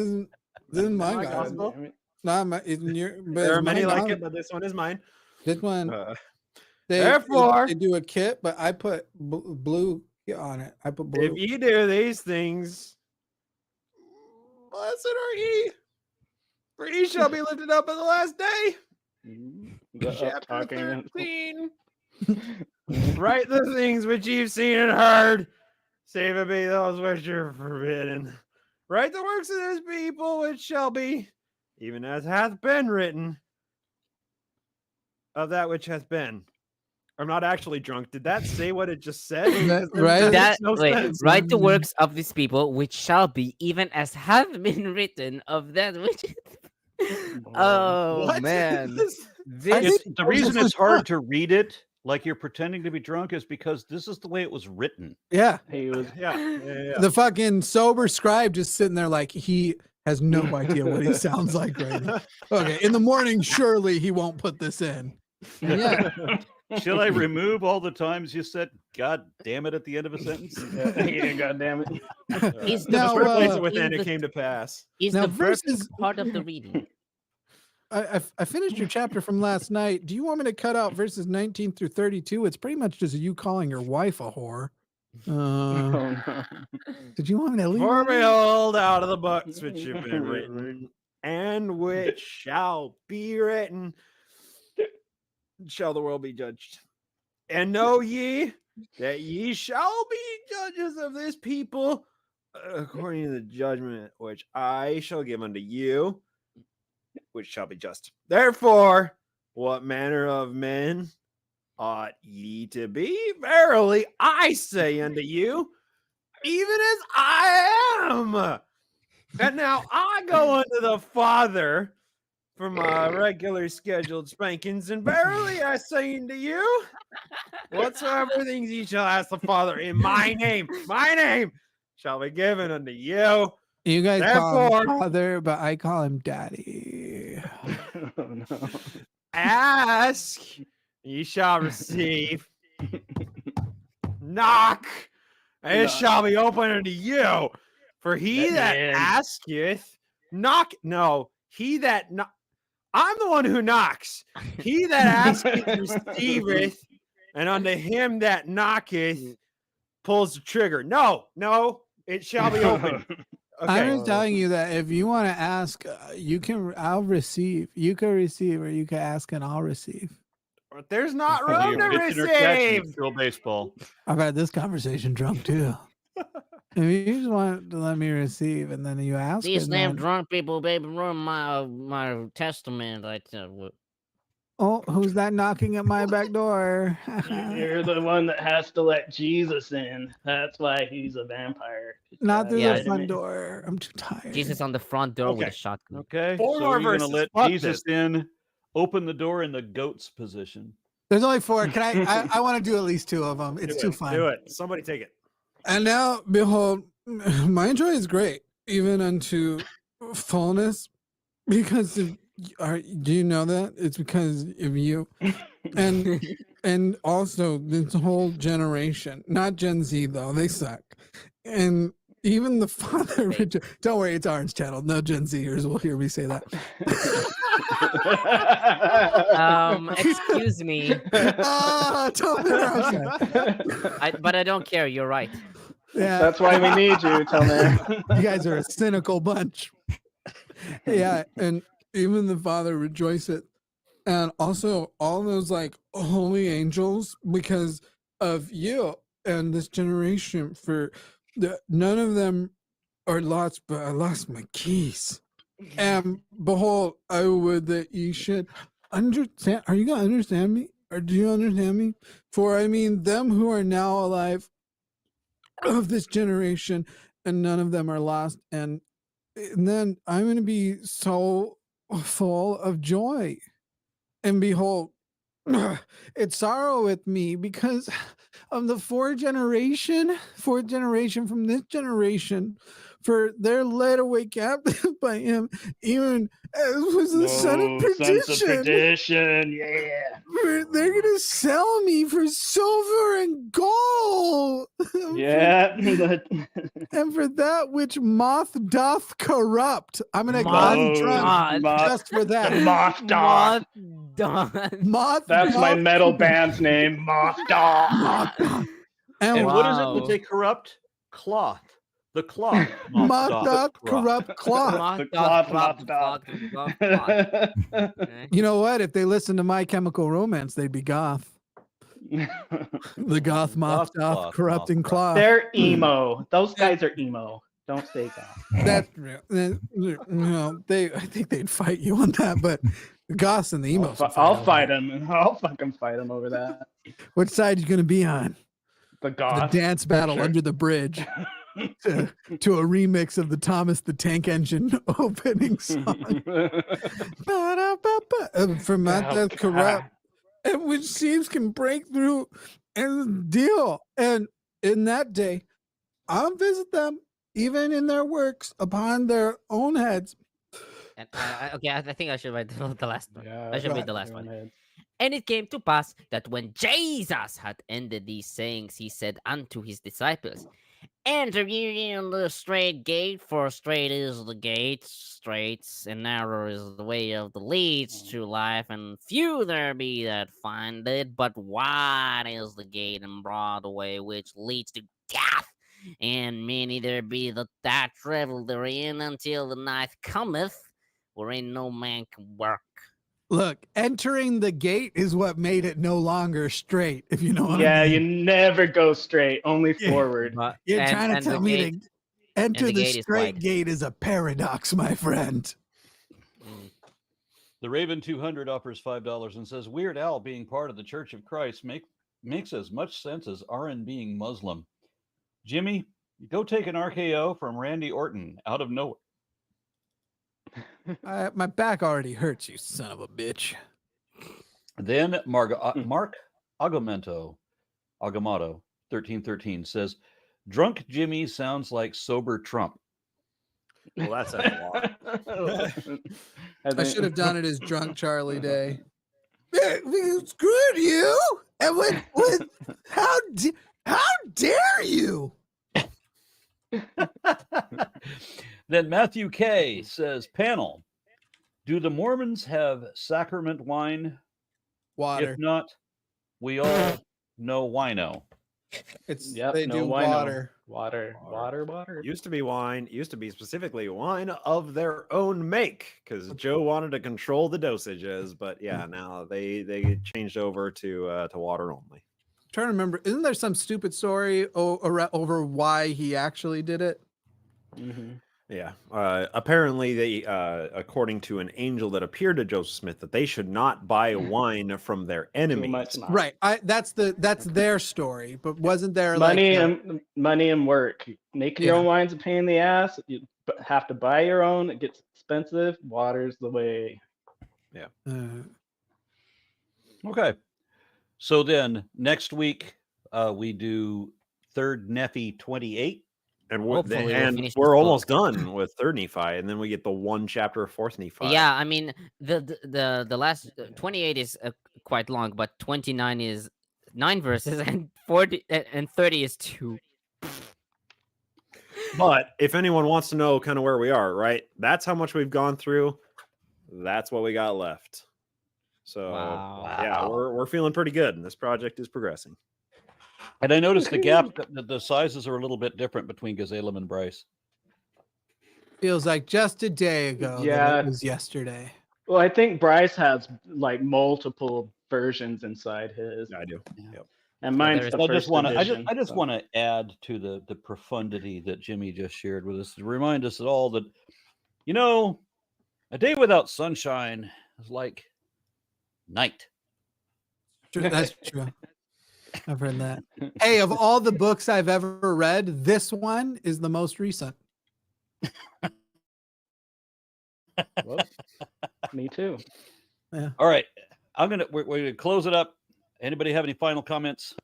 is my gospel. Not my in your but There it's are many my like gospel. it, but this one is mine. This one they Therefore- they do a kit, but I put blue on it. I put blue. If ye do these things, blessed are ye, for ye shall be lifted up in the last day. Chapter 13. Write the things which you've seen and heard, save it be those which are forbidden. Write the works of this people which shall be, even as hath been written, of that which hath been. I'm not actually drunk. Did that say what it just said? That- Because right? makes That no wait, sense. write the works of these people which shall be, even as have been written of that which. Oh What? man, It's, this the reason it's hard to read it like you're pretending to be drunk is because this is the way it was written. Yeah. He was Yeah. The fucking sober scribe just sitting there like he has no idea what he sounds like right now. Okay, in the morning, surely he won't put this in. And yeah, Should I remove all the times you said "God damn it" at the end of a sentence? yeah, God damn it. is the Now, Place verse it within in it the- came to pass. is now the verse verses- part of the reading. I finished your chapter from last night. Do you want me to cut out verses 19 through 32? It's pretty much just you calling your wife a whore. Oh, no. Did you want me to leave? For that in? behold, out of the books which have been written, and which shall be written, shall the world be judged. And know ye that ye shall be judges of this people, according to the judgment which I shall give unto you, which shall be just. Therefore, what manner of men ought ye to be? Verily, I say unto you, even as I am. And now I go unto the Father for my regular scheduled spankings, and verily I say unto you, whatsoever things ye shall ask the Father in my name shall be given unto you. You guys call him Therefore- father, but I call him daddy. Oh, no. Ask, ye shall receive. Knock, and it Knock. shall be open unto you. For he that Man. asketh, knock. No, he that I'm the one who knocks. He that asketh receiveth, and unto him that knocketh pulls the trigger. No, it shall be open. Okay. I'm just telling you that if you want to ask, I'll receive. You can receive, or you can ask and I'll receive. There's not room to receive. Still baseball. I've had this conversation drunk too. If you just want to let me receive, and then you ask, These and damn then, drunk people, baby, ruin my testament. I tell you. oh, who's that knocking at my back door? You're the one that has to let Jesus in. That's why he's a vampire. Not through Yeah, the front door. I'm too tired. Jesus on the front door with Okay. a shotgun. Okay. Four so more you're going to verses. let Fuck Jesus in, open the door in the goat's position. There's only 4. Can I want to do at least 2 of them. It's too fun. Do it. Somebody take it. And now, behold, my joy is great, even unto fullness, because do you know that? It's because of you. And also this whole generation, not Gen Z though, they suck. And even the Father, Richard, don't worry, it's Orange Channel. No Gen Zers will hear me say that. Excuse me, Tell me where I was. but I don't care. You're right. Yeah, That's why we need you, Tomer. you guys are a cynical bunch. Yeah, and even the Father rejoiceth, and also all those like holy angels, because of you and this generation. For none of them are lost, but I lost my keys. And behold, I would that ye should understand. Are you gonna understand me, or do you understand me? For I mean them who are now alive of this generation, and none of them are lost. And then I'm going to be so full of joy. And behold, it's sorrow with me because of the fourth generation from this generation, for they're led away captive by him, even as was the son of perdition. Yeah. They're gonna sell me for silver and gold. Yeah. And for that which moth doth corrupt, I'm gonna Moth get drunk doth. just for that. Moth Dog. Moth. That's my doth metal band's name. Moth Dog. And And what is it Wow. that they corrupt? Cloth. The cloth. moth doth corrupt cloth. The cloth moth dog. You know what? If they listened to My Chemical Romance, they'd be goth. The goth moth Goth cloth, doth corrupting moth cloth. They're emo. Those guys are emo. Don't say that. That's real. No, I think they'd fight you on that, but the goths and the emos. will I'll fight over him. I'll fucking fight him over that. that. Which side you gonna be on? The The goth. dance battle Sure. under the bridge to a remix of the Thomas the Tank Engine opening song. From Mount Oh, Death Corrupt, and which seeds can break through and deal. And in that day, I'll visit them, even in their works, upon their own heads. And, okay, I think I should write the last one. I should go read the ahead. last one. And it came to pass that when Jesus had ended these sayings, he said unto his disciples, Enter ye in the straight gate, for straight is the gate, straight and narrow is the way of the leads to life, and few there be that find it. But wide is the gate and broad the way which leads to death, and many there be that travel therein until the night cometh, wherein no man can work. Look, entering the gate is what made it no longer straight, if you know what Yeah, I you mean. never go straight, only Yeah. forward. But, You're trying to and tell the me gate- to enter the the gate is straight wide. gate is a paradox, my friend. The Raven 200 offers $5 and says, Weird Al being part of the Church of Christ makes as much sense as RN being Muslim. Jimmy, go take an RKO from Randy Orton out of nowhere. My back already hurts, you son of a bitch. Then Mark Agamato 1313 says, Drunk Jimmy sounds like sober Trump. Well, that's a lot. I should have done it as drunk Charlie Day. Screwed you? And with how dare you? Then Matthew K says, panel, do the Mormons have sacrament wine? Water. If not, we all know wino. It's Yep, they no do wino. water. Water. Used to be wine. Used to be specifically wine of their own make, because Joe wanted to control the dosages. But yeah, now they changed over to water only. Trying to remember, isn't there some stupid story over why he actually did it? Mm-hmm. Yeah. Apparently, they, according to an angel that appeared to Joseph Smith, that they should not buy wine from their enemies. Right. That's their story. But wasn't there money like money and work? Making your own wine's a pain in the ass. You have to buy your own. It gets expensive. Water's the way. Yeah. Okay. So then next week we do 3rd Nephi 28. And Hopefully we'll finish we're this almost book. done with 3rd Nephi, and then we get the one chapter of 4th Nephi. Yeah, I mean the last 28 is quite long, but 29 is 9 verses, and 40 and 30 is 2. But if anyone wants to know kind of where we are, right? That's how much we've gone through. That's what we got left. So yeah, we're feeling pretty good, and this project is progressing. And I noticed the gap, the sizes are a little bit different between Gazalem and Bryce. feels like just a day ago. Yeah. It was yesterday. Well, I think Bryce has like multiple versions inside his. I do. Yeah. Yep. And mine's the I first just want to. edition, I just so. want to add to the profundity that Jimmy just shared with us to remind us all that, you know, a day without sunshine is like night. True, that's true. I've heard that. Hey, of all the books I've ever read, this one is the most recent. Well, me too. All right, we're gonna close it up. Anybody have any final comments?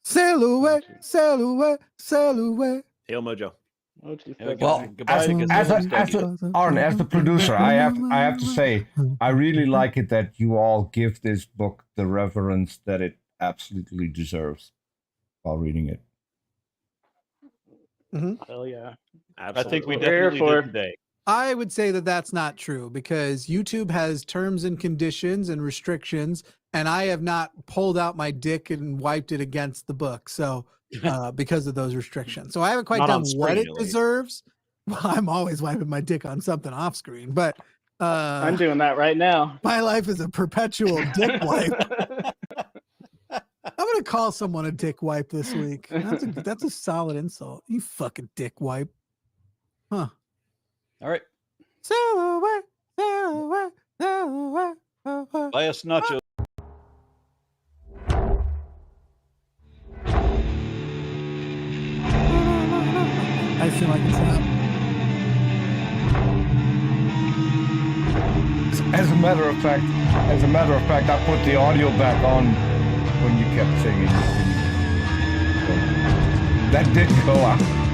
Sail away, sail away, sail away. Hail Mojo. Well, as the producer, I have to say, I really like it that you all give this book the reverence that it absolutely deserves while reading it. Hell yeah. Absolutely. I think we Here definitely for- did today. I would say that that's not true because YouTube has terms and conditions and restrictions, and I have not pulled out my dick and wiped it against the book. So, because of those restrictions, so I haven't quite Not done on screen, what it at least. deserves. Well, I'm always wiping my dick on something off screen, but I'm doing that right now. my life is a perpetual dick wipe. I'm gonna call someone a dick wipe this week. That's a solid insult. You fucking dick wipe. Huh. All right, Sail away, sail away, sail away, away. buy us nachos. I feel like it's up. As a matter of fact, I put the audio back on when you kept singing. That did go out.